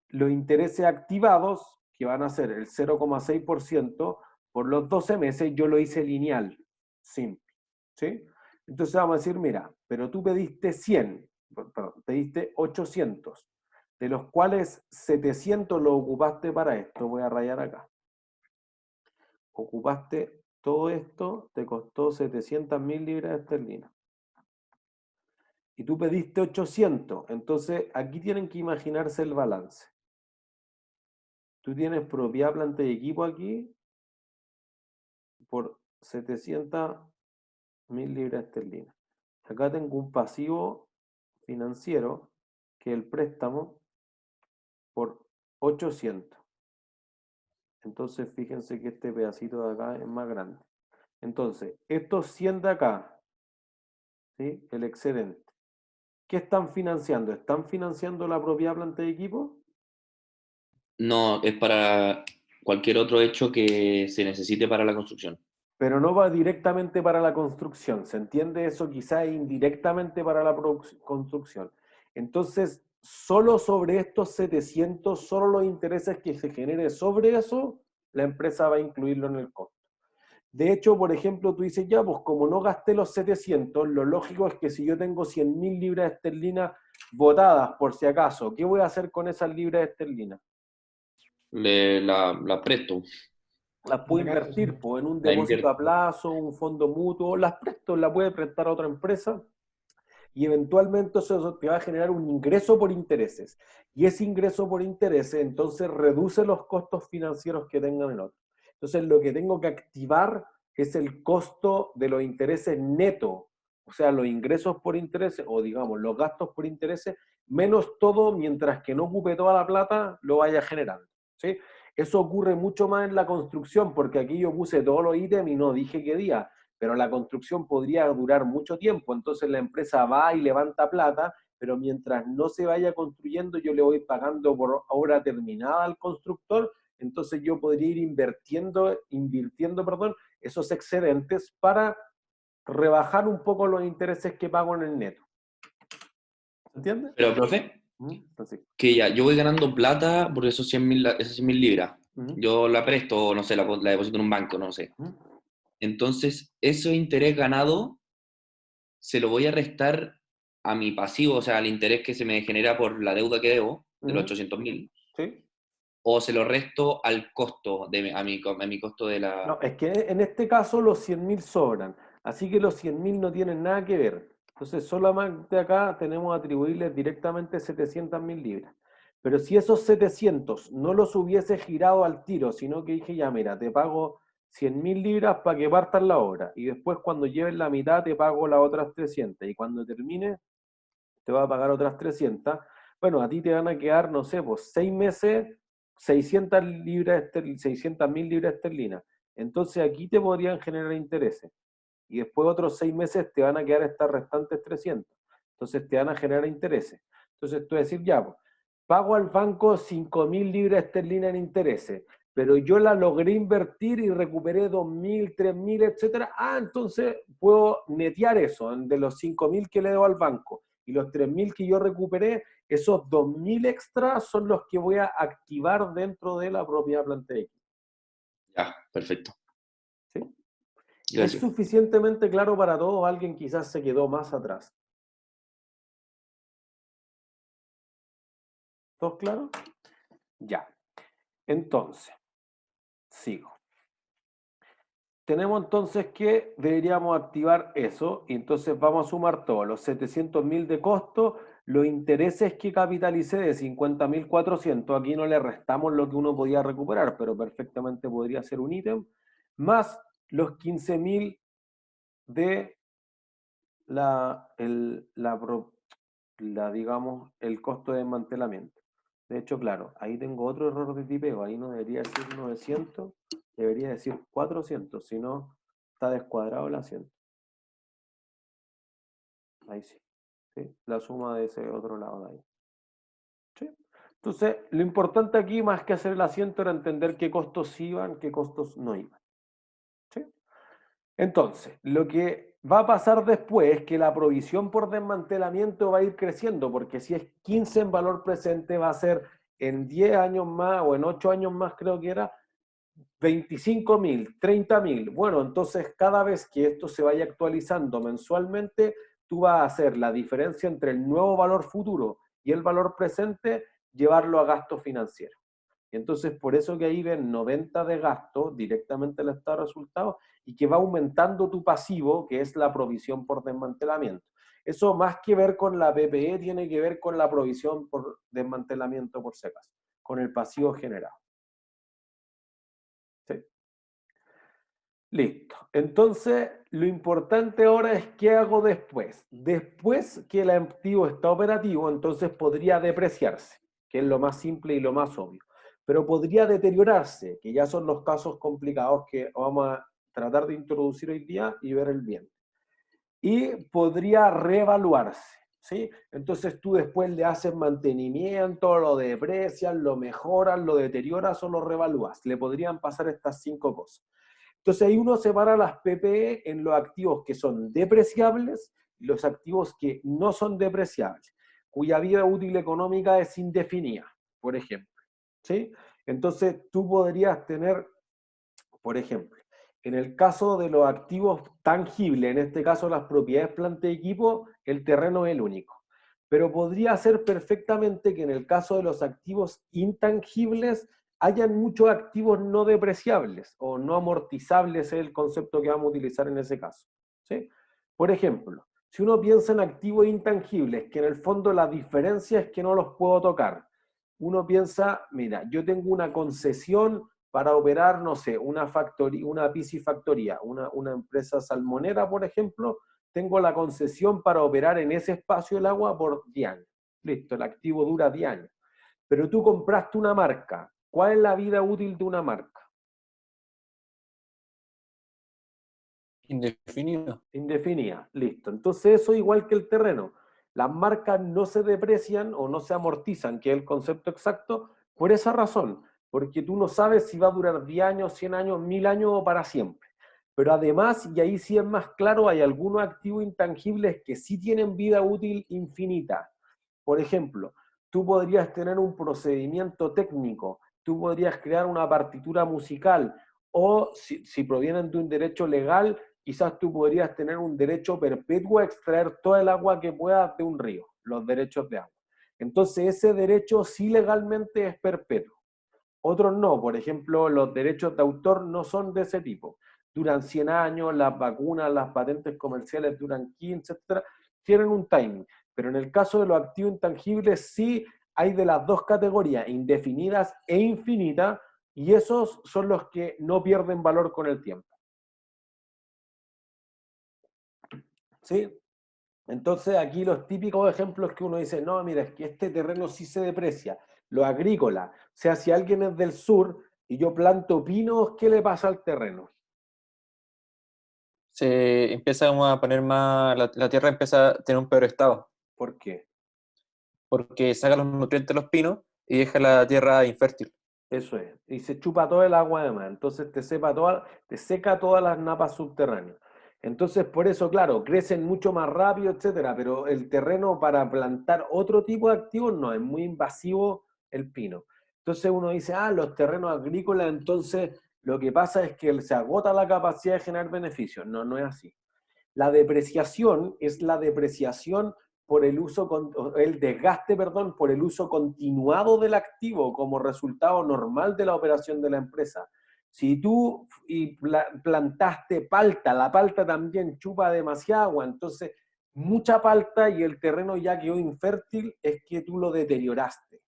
Speaker 1: los intereses activados, que van a ser el 0,6% por los 12 meses, yo lo hice lineal, simple. ¿Sí? Entonces vamos a decir, mira, pero tú pediste 100, perdón, pediste 800, de los cuales 700 lo ocupaste para esto, voy a rayar acá. Ocupaste todo esto, te costó 700.000 libras esterlinas. Y tú pediste 800, entonces aquí tienen que imaginarse el balance. Tú tienes propiedad, planta y equipo aquí por 700.000 libras esterlinas. Acá tengo un pasivo financiero, que es el préstamo, por 800. Entonces fíjense que este pedacito de acá es más grande. Entonces, estos 100 de acá, ¿sí? El excedente. ¿Qué están financiando? ¿Están financiando la propiedad, planta y equipo?
Speaker 4: No, es para cualquier otro hecho que se necesite para la construcción.
Speaker 1: Pero no va directamente para la construcción. ¿Se entiende eso? Quizás indirectamente para la construcción. Entonces, solo sobre estos 700, solo los intereses que se genere sobre eso, la empresa va a incluirlo en el costo. De hecho, por ejemplo, tú dices, ya, pues como no gasté los 700, lo lógico es que si yo tengo 100.000 libras esterlinas botadas, por si acaso, ¿qué voy a hacer con esas libras esterlinas?
Speaker 4: La presto.
Speaker 1: Las puedo invertir pues, en un
Speaker 4: La
Speaker 1: depósito a
Speaker 4: invierto.
Speaker 1: plazo, un fondo mutuo, las presto, las puede prestar a otra empresa y eventualmente eso te va a generar un ingreso por intereses. Y ese ingreso por intereses entonces reduce los costos financieros que tengan el otro. Entonces lo que tengo que activar es el costo de los intereses neto, o sea, los ingresos por intereses, o digamos, los gastos por intereses, menos todo, mientras que no ocupe toda la plata, lo vaya generando. ¿Sí? Eso ocurre mucho más en la construcción, porque aquí yo puse todos los ítems y no dije qué día, pero la construcción podría durar mucho tiempo, entonces la empresa va y levanta plata, pero mientras no se vaya construyendo, yo le voy pagando por hora terminada al constructor, entonces yo podría ir invirtiendo, esos excedentes para rebajar un poco los intereses que pago en el neto. ¿Se entiende?
Speaker 4: Pero, profe,
Speaker 1: Así.
Speaker 4: que ya, yo voy ganando plata por esos 100.000 libras.
Speaker 1: Ujú.
Speaker 4: Yo la presto, no sé, la deposito en un banco, no sé.
Speaker 1: Ujú.
Speaker 4: Entonces, ese interés ganado se lo voy a restar a mi pasivo, o sea, al interés que se me genera por la deuda que debo, de los
Speaker 1: Ujú.
Speaker 4: 800.000,
Speaker 1: ¿Sí?
Speaker 4: o se lo resto al costo, a mi costo de la...
Speaker 1: No, es que en este caso los 100.000 sobran, así que los 100.000 no tienen nada que ver. Entonces solamente acá tenemos que atribuirles directamente 700.000 libras. Pero si esos 700 no los hubiese girado al tiro, sino que dije, ya mira, te pago 100.000 libras para que partan la obra, y después cuando lleves la mitad te pago las otras 300, y cuando termine te va a pagar otras 300, bueno, a ti te van a quedar, no sé, pues 6 meses, 600.000 libras esterlinas. Entonces aquí te podrían generar intereses. Y después otros 6 meses te van a quedar estas restantes 300. Entonces te van a generar intereses. Entonces tú vas a decir, ya, pues, pago al banco 5.000 libras esterlinas en intereses, pero yo la logré invertir y recuperé 2.000, 3.000, etcétera. Ah, entonces puedo netear eso de los 5.000 que le debo al banco. Y los 3.000 que yo recuperé, esos 2.000 extras son los que voy a activar dentro de la propiedad planta X.
Speaker 4: Ya, perfecto.
Speaker 1: ¿Sí? ¿Es
Speaker 4: Gracias.
Speaker 1: suficientemente claro para todos o alguien quizás se quedó más atrás? ¿Todos claros? Ya. Entonces, sigo. Tenemos entonces que deberíamos activar eso y entonces vamos a sumar todo, los 700.000 de costo, los intereses que capitalicé de 50.400, aquí no le restamos lo que uno podía recuperar, pero perfectamente podría ser un ítem, más los 15.000 de digamos, el costo de desmantelamiento. De hecho, claro, ahí tengo otro error de tipeo, ahí no debería decir 900, debería decir 400, si no, está descuadrado el asiento. Ahí sí, ¿sí? La suma de ese otro lado de ahí. ¿Sí? Entonces, lo importante aquí, más que hacer el asiento, era entender qué costos iban, qué costos no iban. ¿Sí? Entonces, lo que va a pasar después es que la provisión por desmantelamiento va a ir creciendo, porque si es 15 en valor presente, va a ser en 10 años más o en 8 años más, creo que era, 25.000, 30.000. Bueno, entonces cada vez que esto se vaya actualizando mensualmente, tú vas a hacer la diferencia entre el nuevo valor futuro y el valor presente, llevarlo a gasto financiero. Entonces, por eso que ahí ven 90 de gasto directamente al estado de resultados y que va aumentando tu pasivo, que es la provisión por desmantelamiento. Eso más que ver con la PPE, tiene que ver con la provisión por desmantelamiento por si acaso, con el pasivo generado. ¿Sí? Listo. Entonces, lo importante ahora es qué hago después. Después que el activo está operativo, entonces podría depreciarse, que es lo más simple y lo más obvio. Pero podría deteriorarse, que ya son los casos complicados que vamos a tratar de introducir hoy día y ver el bien. Y podría reevaluarse, ¿sí? Entonces tú después le haces mantenimiento, lo deprecias, lo mejoras, lo deterioras o lo reevalúas. Le podrían pasar estas 5 cosas. Entonces ahí uno separa las PPE en los activos que son depreciables y los activos que no son depreciables, cuya vida útil económica es indefinida, por ejemplo. ¿Sí? Entonces tú podrías tener, por ejemplo, en el caso de los activos tangibles, en este caso las propiedades, planta y equipo, el terreno es el único. Pero podría ser perfectamente que en el caso de los activos intangibles hayan muchos activos no depreciables o no amortizables, es el concepto que vamos a utilizar en ese caso. ¿Sí? Por ejemplo, si uno piensa en activos intangibles, que en el fondo la diferencia es que no los puedo tocar. Uno piensa, mira, yo tengo una concesión para operar, no sé, una factoría, una piscifactoría, una empresa salmonera, por ejemplo, tengo la concesión para operar en ese espacio del agua por 10 años. Listo, el activo dura 10 años. Pero tú compraste una marca. ¿Cuál es la vida útil de una marca?
Speaker 3: Indefinido.
Speaker 1: Indefinida. Listo. Entonces eso igual que el terreno. Las marcas no se deprecian o no se amortizan, que es el concepto exacto, por esa razón. Porque tú no sabes si va a durar 10 años, 100 años, 1000 años o para siempre. Pero además, y ahí sí es más claro, hay algunos activos intangibles que sí tienen vida útil infinita. Por ejemplo, tú podrías tener un procedimiento técnico, tú podrías crear una partitura musical, o si provienen de un derecho legal, quizás tú podrías tener un derecho perpetuo a extraer toda el agua que puedas de un río, los derechos de agua. Entonces ese derecho sí legalmente es perpetuo. Otros no, por ejemplo, los derechos de autor no son de ese tipo. Duran 100 años, las vacunas, las patentes comerciales duran 15, etc. Tienen un timing. Pero en el caso de los activos intangibles sí hay de las dos categorías, indefinidas e infinitas, y esos son los que no pierden valor con el tiempo. ¿Sí? Entonces aquí los típicos ejemplos que uno dice, no, mira, es que este terreno sí se deprecia, lo agrícola. O sea, si alguien es del sur y yo planto pinos, ¿qué le pasa al terreno?
Speaker 3: Se empieza como a poner más, la tierra empieza a tener un peor estado,
Speaker 1: ¿Por qué?
Speaker 3: porque saca los nutrientes de los pinos y deja la tierra infértil.
Speaker 1: Eso es. Y se chupa todo el agua además. Entonces te seca todas las napas subterráneas. Entonces, por eso, claro, crecen mucho más rápido, etcétera, pero el terreno para plantar otro tipo de activos no, es muy invasivo el pino. Entonces uno dice, los terrenos agrícolas entonces Lo que pasa es que se agota la capacidad de generar beneficios. No, no es así. La depreciación es la depreciación por el el desgaste, perdón, por el uso continuado del activo como resultado normal de la operación de la empresa. Si tú plantaste palta, la palta también chupa demasiada agua, entonces mucha palta y el terreno ya quedó infértil, es que tú lo deterioraste.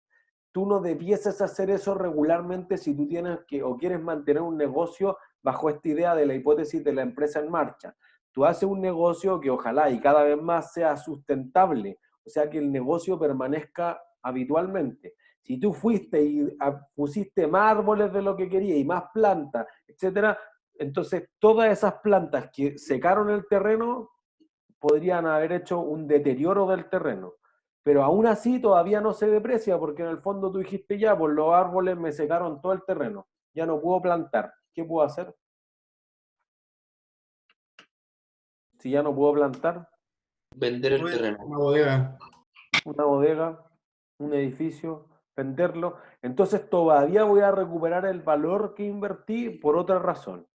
Speaker 1: Tú no debieses hacer eso regularmente si tú tienes o quieres mantener un negocio bajo esta idea de la hipótesis de la empresa en marcha. Tú haces un negocio que ojalá y cada vez más sea sustentable, o sea, que el negocio permanezca habitualmente. Si tú fuiste y pusiste más árboles de lo que querías y más plantas, etcétera, entonces todas esas plantas que secaron el terreno podrían haber hecho un deterioro del terreno. Pero aún así todavía no se deprecia, porque en el fondo tú dijiste ya, pues los árboles me secaron todo el terreno, ya no puedo plantar. ¿Qué puedo hacer? Si ya no puedo plantar.
Speaker 4: Vender el terreno.
Speaker 8: Una bodega.
Speaker 1: Una bodega, un edificio, venderlo. Entonces todavía voy a recuperar el valor que invertí por otra razón.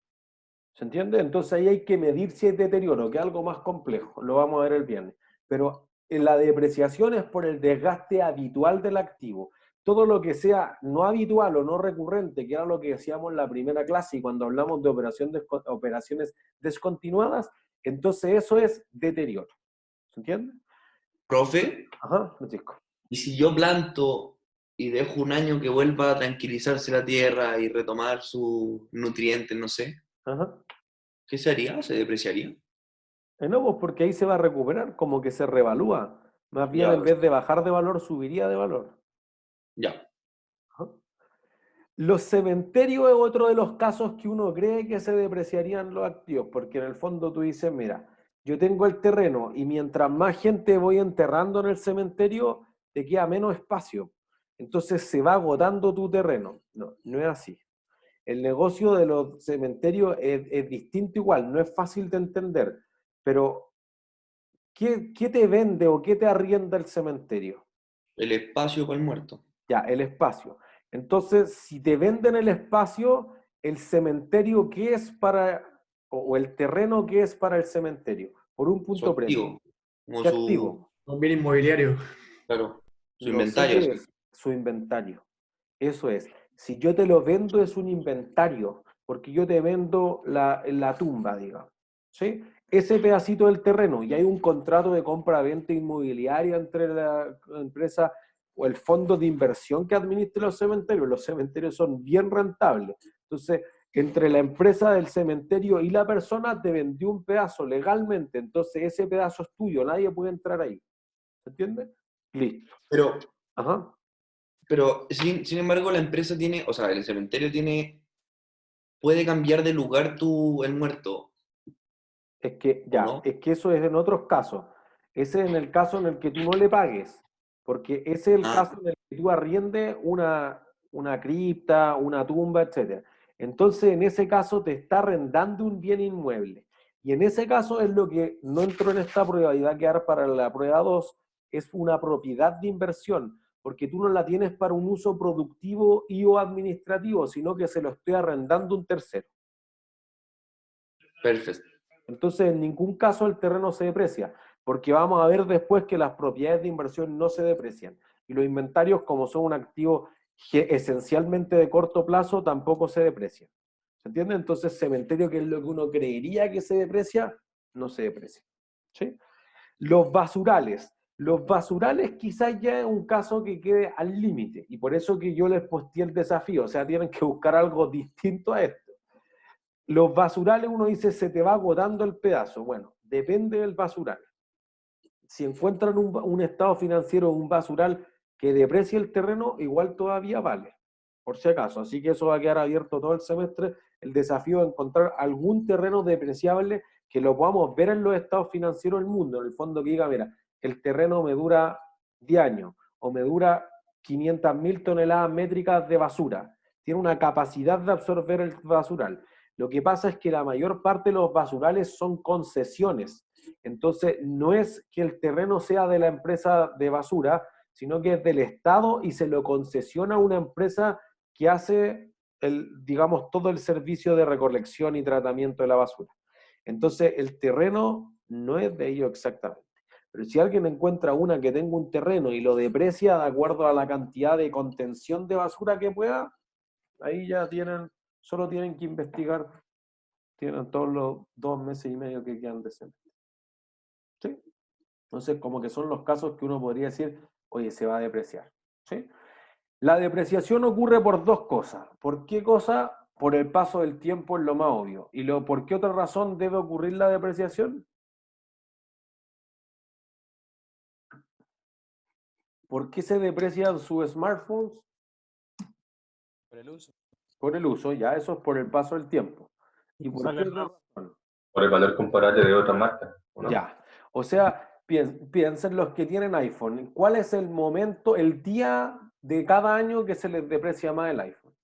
Speaker 1: ¿Se entiende? Entonces ahí hay que medir si hay deterioro, que es algo más complejo. Lo vamos a ver el viernes. Pero la depreciación es por el desgaste habitual del activo. Todo lo que sea no habitual o no recurrente, que era lo que decíamos en la primera clase y cuando hablamos de operaciones descontinuadas, entonces eso es deterioro. ¿Se entiende?
Speaker 4: Profe,
Speaker 1: Ajá, Francisco.
Speaker 4: ¿y si yo planto y dejo un año que vuelva a tranquilizarse la tierra y retomar sus nutrientes, no sé?
Speaker 1: Ajá.
Speaker 4: ¿Qué se haría? ¿Se depreciaría?
Speaker 1: No, pues porque ahí se va a recuperar, como que se revalúa. Más bien
Speaker 4: Ya.
Speaker 1: en vez de bajar de valor, subiría de valor.
Speaker 4: Ya.
Speaker 1: Ajá. Los cementerios es otro de los casos que uno cree que se depreciarían los activos, porque en el fondo tú dices, mira, yo tengo el terreno y mientras más gente voy enterrando en el cementerio, te queda menos espacio. Entonces se va agotando tu terreno. No, no es así. El negocio de los cementerios es distinto igual, no es fácil de entender, pero ¿qué te vende o qué te arrienda el cementerio?
Speaker 4: El espacio para el muerto.
Speaker 1: Ya, el espacio. Entonces, si te venden el espacio, el cementerio, ¿qué es para, o el terreno, qué es para el cementerio? Por un
Speaker 4: Su
Speaker 1: punto premio.
Speaker 4: activo. Como
Speaker 1: ¿Qué
Speaker 4: su,
Speaker 1: activo?
Speaker 8: Un bien inmobiliario.
Speaker 4: claro, su
Speaker 1: No sé
Speaker 4: inventario.
Speaker 1: qué
Speaker 4: sí.
Speaker 1: es su inventario. Eso es. Si yo te lo vendo, es un inventario, porque yo te vendo la tumba, digamos. ¿Sí? Ese pedacito del terreno, y hay un contrato de compra-venta inmobiliaria entre la empresa o el fondo de inversión que administra los cementerios. Los cementerios son bien rentables. Entonces, entre la empresa del cementerio y la persona te vendió un pedazo legalmente, entonces ese pedazo es tuyo, nadie puede entrar ahí. ¿Se entiende? Listo.
Speaker 4: Pero,
Speaker 1: Ajá.
Speaker 4: sin embargo, la empresa tiene, o sea, el cementerio puede cambiar de lugar el muerto.
Speaker 1: Es que,
Speaker 4: ¿O
Speaker 1: ya,
Speaker 4: no?
Speaker 1: es que eso es en otros casos. Ese es en el caso en el que tú no le pagues, porque ese es el
Speaker 4: Ah.
Speaker 1: caso en el que tú arriendes una cripta, una tumba, etc. Entonces, en ese caso te está arrendando un bien inmueble. Y en ese caso es lo que no entró en esta prueba y va a quedar para la prueba 2, es una propiedad de inversión, porque tú no la tienes para un uso productivo y o administrativo, sino que se lo estoy arrendando un tercero.
Speaker 4: Perfecto.
Speaker 1: Entonces, en ningún caso el terreno se deprecia, porque vamos a ver después que las propiedades de inversión no se deprecian. Y los inventarios, como son un activo esencialmente de corto plazo, tampoco se deprecian. ¿Se entiende? Entonces, cementerio, que es lo que uno creería que se deprecia, no se deprecia. ¿Sí? Los basurales. Los basurales quizás ya es un caso que quede al límite, y por eso que yo les posteé el desafío, o sea, tienen que buscar algo distinto a esto. Los basurales, uno dice, se te va agotando el pedazo. Bueno, depende del basural. Si encuentran un estado financiero, un basural que deprecie el terreno, igual todavía vale, por si acaso. Así que eso va a quedar abierto todo el semestre. El desafío de encontrar algún terreno depreciable que lo podamos ver en los estados financieros del mundo. En el fondo que diga, mira, el terreno me dura 10 años o me dura 500.000 toneladas métricas de basura. Tiene una capacidad de absorber el basural. Lo que pasa es que la mayor parte de los basurales son concesiones. Entonces, no es que el terreno sea de la empresa de basura, sino que es del Estado y se lo concesiona a una empresa que hace digamos, todo el servicio de recolección y tratamiento de la basura. Entonces, el terreno no es de ellos exactamente. Pero si alguien encuentra una que tenga un terreno y lo deprecia de acuerdo a la cantidad de contención de basura que pueda, ahí ya solo tienen que investigar, tienen todos los 2 meses y medio que quedan de semestre. ¿Sí? Entonces, como que son los casos que uno podría decir, oye, se va a depreciar. ¿Sí? La depreciación ocurre por 2 cosas. ¿Por qué cosa? Por el paso del tiempo es lo más obvio. ¿Y por qué otra razón debe ocurrir la depreciación? ¿Por qué se deprecian sus smartphones?
Speaker 3: Por el uso.
Speaker 1: Por el uso, ya eso es por el paso del tiempo. ¿Y por qué otra razón?
Speaker 2: Por el valor comparable de otras marcas, ¿o no?
Speaker 1: Ya. O sea, piensen los que tienen iPhone. ¿Cuál es el momento, el día de cada año que se les deprecia más el iPhone?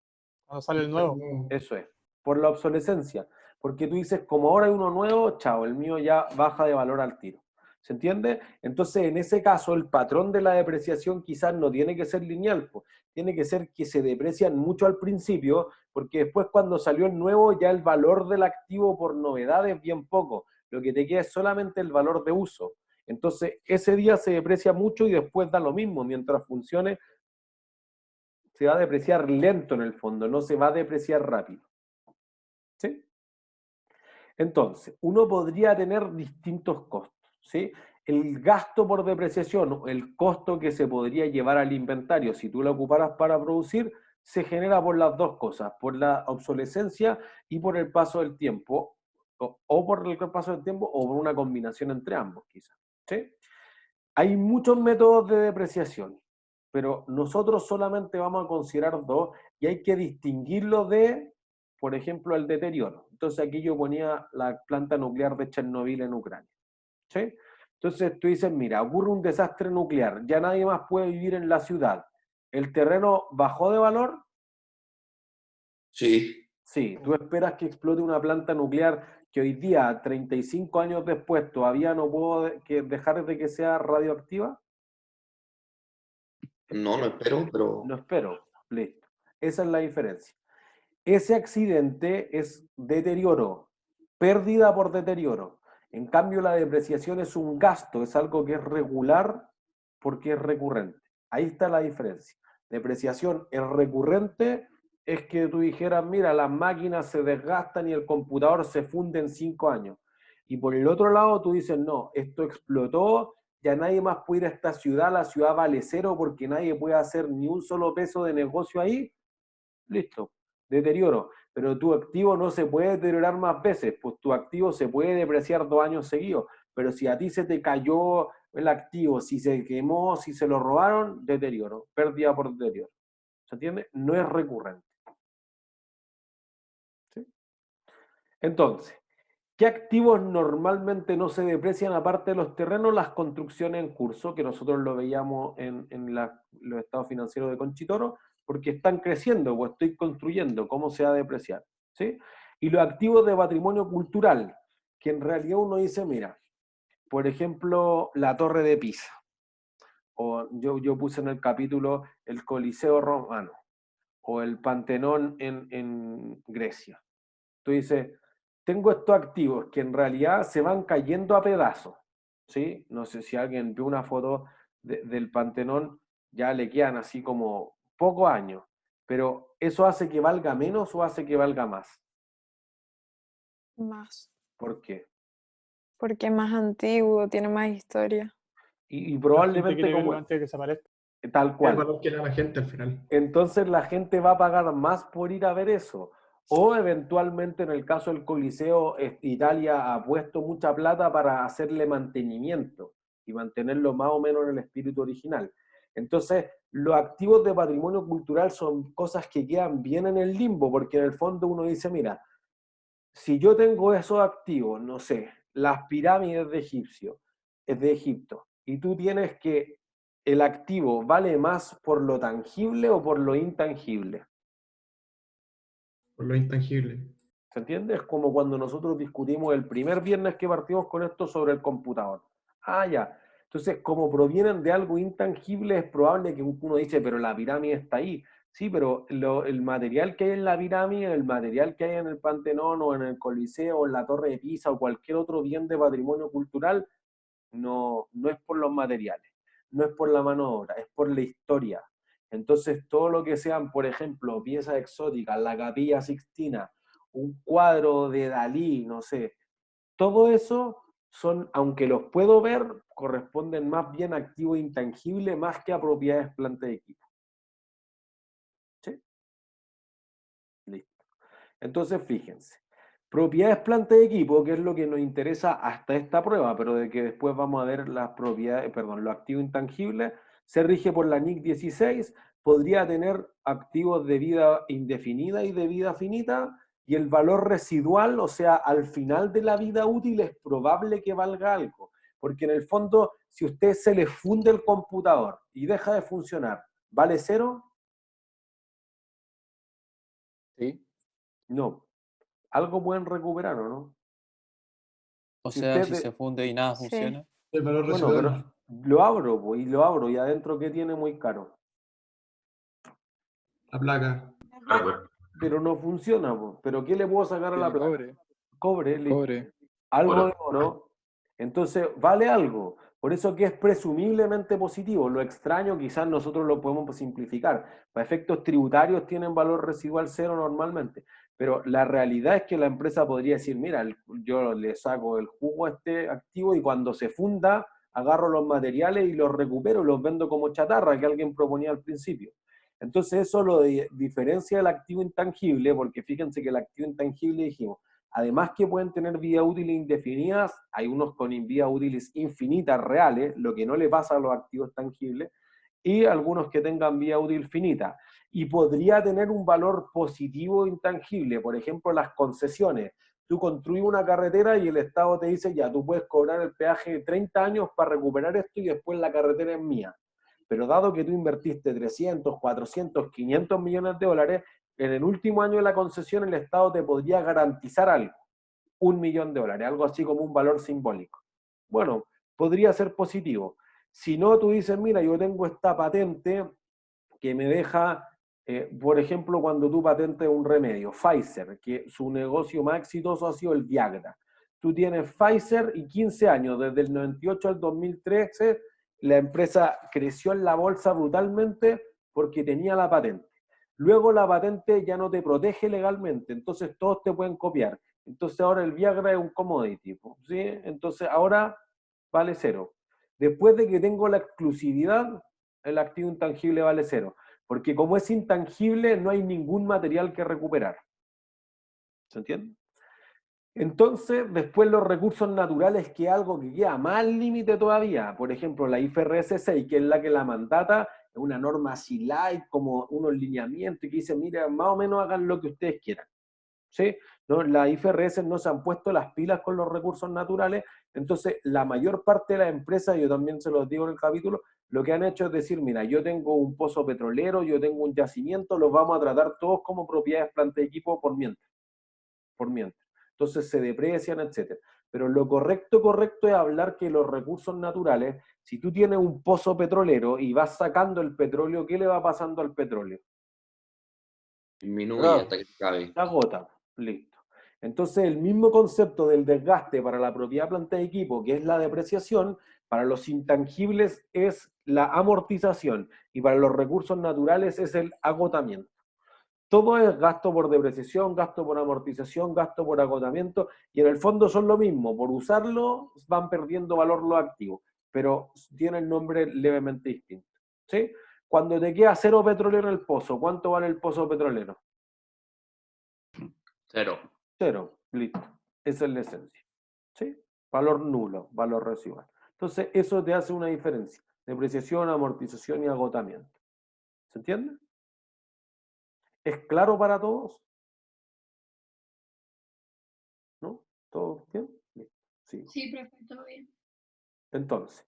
Speaker 8: Cuando sale el nuevo.
Speaker 1: Eso es, por la obsolescencia. Porque tú dices, como ahora hay uno nuevo, chao, el mío ya baja de valor al tiro. ¿Se entiende? Entonces, en ese caso, el patrón de la depreciación quizás no tiene que ser lineal, pues. Tiene que ser que se deprecian mucho al principio, porque después cuando salió el nuevo, ya el valor del activo por novedad es bien poco. Lo que te queda es solamente el valor de uso. Entonces, ese día se deprecia mucho y después da lo mismo. Mientras funcione, se va a depreciar lento en el fondo, no se va a depreciar rápido. ¿Sí? Entonces, uno podría tener distintos costos, ¿sí? El gasto por depreciación, el costo que se podría llevar al inventario, si tú lo ocuparas para producir, se genera por las 2 cosas, por la obsolescencia y por el paso del tiempo, o por el paso del tiempo, o por una combinación entre ambos, quizás, ¿sí? Hay muchos métodos de depreciación, pero nosotros solamente vamos a considerar 2 y hay que distinguirlo de, por ejemplo, el deterioro. Entonces aquí yo ponía la planta nuclear de Chernobyl en Ucrania. ¿Sí? Entonces tú dices, mira, ocurre un desastre nuclear, ya nadie más puede vivir en la ciudad. ¿El terreno bajó de valor?
Speaker 4: Sí.
Speaker 1: Sí. ¿Tú esperas que explote una planta nuclear que hoy día, 35 años después, todavía no puedo dejar de que sea radioactiva?
Speaker 4: No, no espero, pero...
Speaker 1: No espero. Listo. Esa es la diferencia. Ese accidente es deterioro, pérdida por deterioro. En cambio, la depreciación es un gasto, es algo que es regular porque es recurrente. Ahí está la diferencia. Depreciación es recurrente, es que tú dijeras, mira, las máquinas se desgastan y el computador se funde en 5 años. Y por el otro lado tú dices, no, esto explotó, ya nadie más puede ir a esta ciudad, la ciudad vale cero porque nadie puede hacer ni un solo peso de negocio ahí. Listo, deterioro. Pero tu activo no se puede deteriorar más veces, pues tu activo se puede depreciar 2 años seguidos. Pero si a ti se te cayó el activo, si se quemó, si se lo robaron, deterioro, pérdida por deterioro. ¿Se entiende? No es recurrente. ¿Sí? Entonces, ¿qué activos normalmente no se deprecian aparte de los terrenos? Las construcciones en curso, que nosotros lo veíamos en los estados financieros de Conchitoro, porque están creciendo, o estoy construyendo, ¿cómo se va a depreciar? ¿Sí? Y los activos de patrimonio cultural, que en realidad uno dice, mira, por ejemplo, la Torre de Pisa, o yo puse en el capítulo el Coliseo Romano, o el Pantenón en Grecia. Tú dices, tengo estos activos que en realidad se van cayendo a pedazos, ¿sí? No sé si alguien vio una foto del Pantenón, ya le quedan así como pocos años, pero ¿eso hace que valga menos o hace que valga más?
Speaker 10: Más.
Speaker 1: ¿Por qué?
Speaker 10: Porque es más antiguo, tiene más historia.
Speaker 1: Y probablemente
Speaker 8: quiere
Speaker 1: como
Speaker 8: verlo antes de que desaparezca.
Speaker 1: tal
Speaker 6: El
Speaker 1: cual.
Speaker 6: valor que le da la gente al final.
Speaker 1: Entonces la gente va a pagar más por ir a ver eso. O eventualmente en el caso del Coliseo, Italia ha puesto mucha plata para hacerle mantenimiento y mantenerlo más o menos en el espíritu original. Entonces, los activos de patrimonio cultural son cosas que quedan bien en el limbo, porque en el fondo uno dice, mira, si yo tengo esos activos, no sé, las pirámides de Egipto, y tú tienes que el activo vale más por lo tangible o por lo intangible.
Speaker 6: Por lo intangible.
Speaker 1: ¿Se entiende? Es como cuando nosotros discutimos el primer viernes que partimos con esto sobre el computador. Ah, ya. Entonces, como provienen de algo intangible, es probable que uno dice, pero la pirámide está ahí. Sí, pero el material que hay en la pirámide, el material que hay en el Pantenón o en el Coliseo o en la Torre de Pisa o cualquier otro bien de patrimonio cultural, no es por los materiales, no es por la mano de obra, es por la historia. Entonces, todo lo que sean, por ejemplo, piezas exóticas, la Capilla Sixtina, un cuadro de Dalí, no sé, todo eso son, aunque los puedo ver, corresponden más bien a activo intangible más que a propiedades planta de equipo. ¿Sí? Listo. Entonces, fíjense. Propiedades planta de equipo, que es lo que nos interesa hasta esta prueba, pero de que después vamos a ver las propiedades, perdón, lo activo intangible, se rige por la NIC 16, podría tener activos de vida indefinida y de vida finita, y el valor residual, o sea, al final de la vida útil es probable que valga algo, porque en el fondo, si a usted se le funde el computador y deja de funcionar, ¿vale cero?
Speaker 3: Sí.
Speaker 1: No. Algo pueden recuperar, ¿o no?
Speaker 3: O
Speaker 1: Si
Speaker 3: sea,
Speaker 1: usted
Speaker 3: si se funde y nada
Speaker 10: Sí.
Speaker 3: funciona.
Speaker 11: El valor
Speaker 1: Bueno,
Speaker 11: residual.
Speaker 1: pero lo abro, y adentro, ¿qué tiene muy caro?
Speaker 11: La placa.
Speaker 2: Hardware.
Speaker 1: Pero no funciona, po. ¿Pero qué le puedo sacar a la
Speaker 12: Tiene
Speaker 1: placa?
Speaker 12: cobre.
Speaker 1: Cobre, listo.
Speaker 12: Cobre.
Speaker 1: Algo
Speaker 2: Oro.
Speaker 1: de oro. Entonces, vale algo. Por eso que es presumiblemente positivo. Lo extraño, quizás nosotros lo podemos simplificar. Para efectos tributarios tienen valor residual cero normalmente. Pero la realidad es que la empresa podría decir, mira, yo le saco el jugo a este activo y cuando se funda, agarro los materiales y los recupero y los vendo como chatarra que alguien proponía al principio. Entonces eso lo diferencia del activo intangible, porque fíjense que el activo intangible dijimos, además que pueden tener vida útil indefinidas, hay unos con vida útiles infinitas reales, lo que no le pasa a los activos tangibles, y algunos que tengan vida útil finita. Y podría tener un valor positivo intangible, por ejemplo, las concesiones. Tú construyes una carretera y el Estado te dice, ya, tú puedes cobrar el peaje de 30 años para recuperar esto y después la carretera es mía. Pero dado que tú invertiste 300, 400, 500 millones de dólares, en el último año de la concesión el Estado te podría garantizar algo, $1.000.000, algo así como un valor simbólico. Bueno, podría ser positivo. Si no, tú dices, mira, yo tengo esta patente que me deja, por ejemplo, cuando tú patentes un remedio, Pfizer, que su negocio más exitoso ha sido el Viagra. Tú tienes Pfizer y 15 años, desde el 98 al 2013, la empresa creció en la bolsa brutalmente porque tenía la patente. Luego la patente ya no te protege legalmente, entonces todos te pueden copiar. Entonces ahora el Viagra es un commodity, ¿sí? Entonces ahora vale cero. Después de que tengo la exclusividad, el activo intangible vale cero. Porque como es intangible, no hay ningún material que recuperar. ¿Se entiende? Entonces, después los recursos naturales, que es algo que queda más al límite todavía. Por ejemplo, la IFRS 6, que es la que la mandata, es una norma así light, como unos lineamientos, que dice, mira, más o menos hagan lo que ustedes quieran. ¿Sí? ¿No? Las IFRS no se han puesto las pilas con los recursos naturales, entonces la mayor parte de las empresas, yo también se los digo en el capítulo, lo que han hecho es decir, mira, yo tengo un pozo petrolero, yo tengo un yacimiento, los vamos a tratar todos como propiedades planta de equipo por mientras. Entonces se deprecian, etc. Pero lo correcto es hablar que los recursos naturales, si tú tienes un pozo petrolero y vas sacando el petróleo, ¿qué le va pasando al petróleo?
Speaker 4: Disminuye hasta que se acabe.
Speaker 1: Se agota, listo. Entonces el mismo concepto del desgaste para la propiedad planta de equipo, que es la depreciación, para los intangibles es la amortización y para los recursos naturales es el agotamiento. Todo es gasto por depreciación, gasto por amortización, gasto por agotamiento, y en el fondo son lo mismo. Por usarlo van perdiendo valor los activos, pero tienen nombre levemente distinto. ¿Sí? Cuando te queda cero petrolero en el pozo, ¿cuánto vale el pozo petrolero?
Speaker 4: Cero.
Speaker 1: Cero, listo. Esa es la esencia. ¿Sí? Valor nulo, valor residual. Entonces, eso te hace una diferencia. Depreciación, amortización y agotamiento. ¿Se entiende? ¿Es claro para todos? ¿No? ¿Todo bien? Listo. Sí.
Speaker 7: Sí, perfecto, bien.
Speaker 1: Entonces,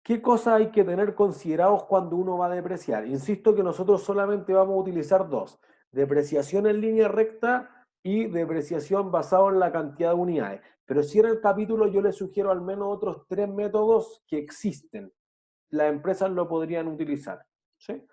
Speaker 1: ¿qué cosas hay que tener considerados cuando uno va a depreciar? Insisto que nosotros solamente vamos a utilizar dos. Depreciación en línea recta y depreciación basado en la cantidad de unidades. Pero si en el capítulo yo les sugiero al menos otros 3 métodos que existen. Las empresas lo podrían utilizar. ¿Sí?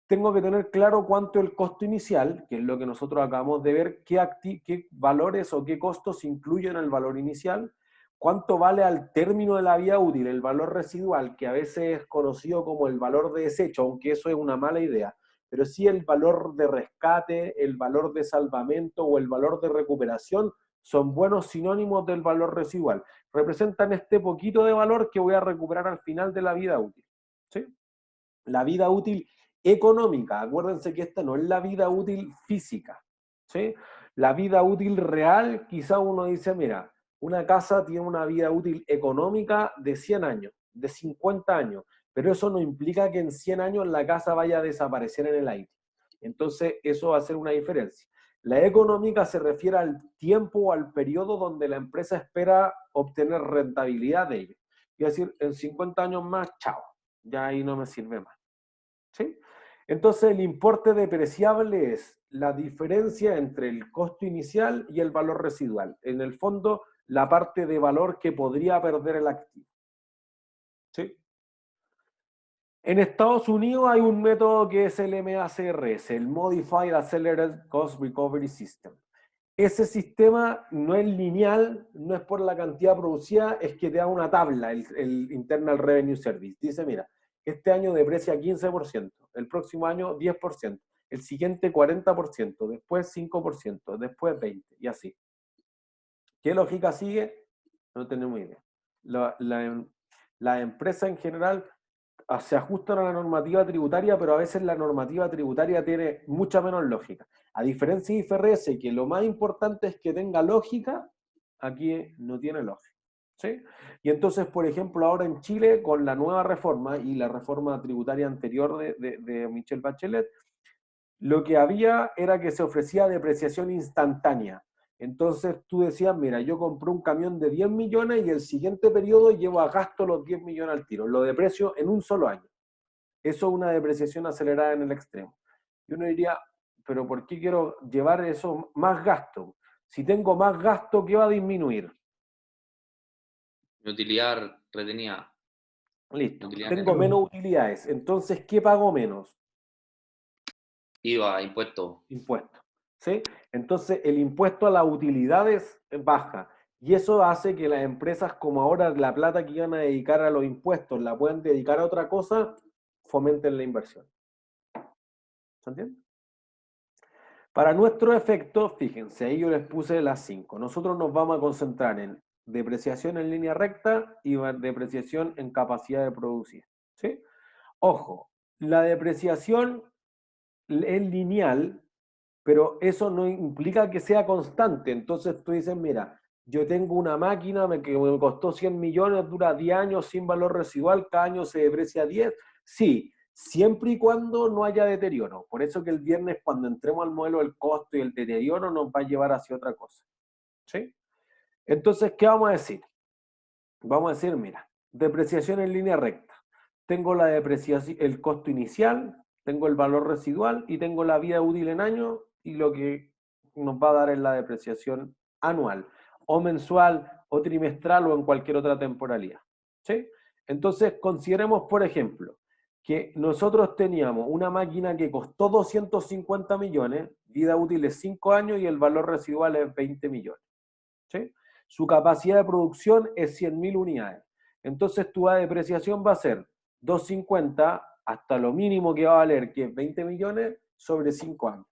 Speaker 1: tengo que tener claro cuánto es el costo inicial, que es lo que nosotros acabamos de ver, qué valores o qué costos incluyen el valor inicial, cuánto vale al término de la vida útil el valor residual, que a veces es conocido como el valor de desecho, aunque eso es una mala idea, pero sí el valor de rescate, el valor de salvamento o el valor de recuperación son buenos sinónimos del valor residual. Representan este poquito de valor que voy a recuperar al final de la vida útil. ¿Sí? La vida útil económica, acuérdense que esta no es la vida útil física, ¿sí? La vida útil real, quizá uno dice, mira, una casa tiene una vida útil económica de 100 años, de 50 años, pero eso no implica que en 100 años la casa vaya a desaparecer en el aire. Entonces, eso va a ser una diferencia. La económica se refiere al tiempo o al periodo donde la empresa espera obtener rentabilidad de ello. Es decir, en 50 años más, chao, ya ahí no me sirve más. ¿Sí? Entonces, el importe depreciable es la diferencia entre el costo inicial y el valor residual. En el fondo, la parte de valor que podría perder el activo. ¿Sí? En Estados Unidos hay un método que es el MACRS, el Modified Accelerated Cost Recovery System. Ese sistema no es lineal, no es por la cantidad producida, es que te da una tabla, el Internal Revenue Service. Dice, mira, este año deprecia 15%, el próximo año 10%, el siguiente 40%, después 5%, después 20%, y así. ¿Qué lógica sigue? No tenemos idea. La empresa en general se ajustan a la normativa tributaria, pero a veces la normativa tributaria tiene mucha menos lógica. A diferencia de IFRS, que lo más importante es que tenga lógica, aquí no tiene lógica. ¿Sí? Y entonces, por ejemplo, ahora en Chile, con la nueva reforma y la reforma tributaria anterior de Michelle Bachelet, lo que había era que se ofrecía depreciación instantánea. Entonces tú decías, mira, yo compré un camión de 10 millones y el siguiente periodo llevo a gasto los 10 millones al tiro. Lo deprecio en un solo año. Eso es una depreciación acelerada en el extremo. Y uno diría, pero ¿por qué quiero llevar eso más gasto? Si tengo más gasto, ¿qué va a disminuir?
Speaker 4: Utilidad retenida.
Speaker 1: Listo.
Speaker 4: Utilidad
Speaker 1: Tengo
Speaker 4: neta.
Speaker 1: menos utilidades. Entonces, ¿qué pago menos?
Speaker 4: IVA, impuesto.
Speaker 1: Impuesto. ¿Sí? Entonces, el impuesto a las utilidades baja. Y eso hace que las empresas, como ahora la plata que iban a dedicar a los impuestos la pueden dedicar a otra cosa, fomenten la inversión. ¿Se entiende? Para nuestro efecto, fíjense, ahí yo les puse las 5. Nosotros nos vamos a concentrar en depreciación en línea recta y depreciación en capacidad de producir. ¿Sí? Ojo, la depreciación es lineal, pero eso no implica que sea constante. Entonces tú dices, mira, yo tengo una máquina que me costó 100 millones, dura 10 años sin valor residual, cada año se deprecia 10. Sí, siempre y cuando no haya deterioro. Por eso que el viernes, cuando entremos al modelo del costo y el deterioro, nos va a llevar hacia otra cosa. ¿Sí? Entonces, ¿qué vamos a decir? Vamos a decir, mira, depreciación en línea recta. Tengo la depreciación, el costo inicial, tengo el valor residual y tengo la vida útil en año y lo que nos va a dar es la depreciación anual, o mensual, o trimestral, o en cualquier otra temporalidad. ¿Sí? Entonces, consideremos, por ejemplo, que nosotros teníamos una máquina que costó 250 millones, vida útil es 5 años y el valor residual es 20 millones. ¿Sí? Su capacidad de producción es 100.000 unidades. Entonces tu depreciación va a ser 250 hasta lo mínimo que va a valer, que es 20 millones, sobre 5 años.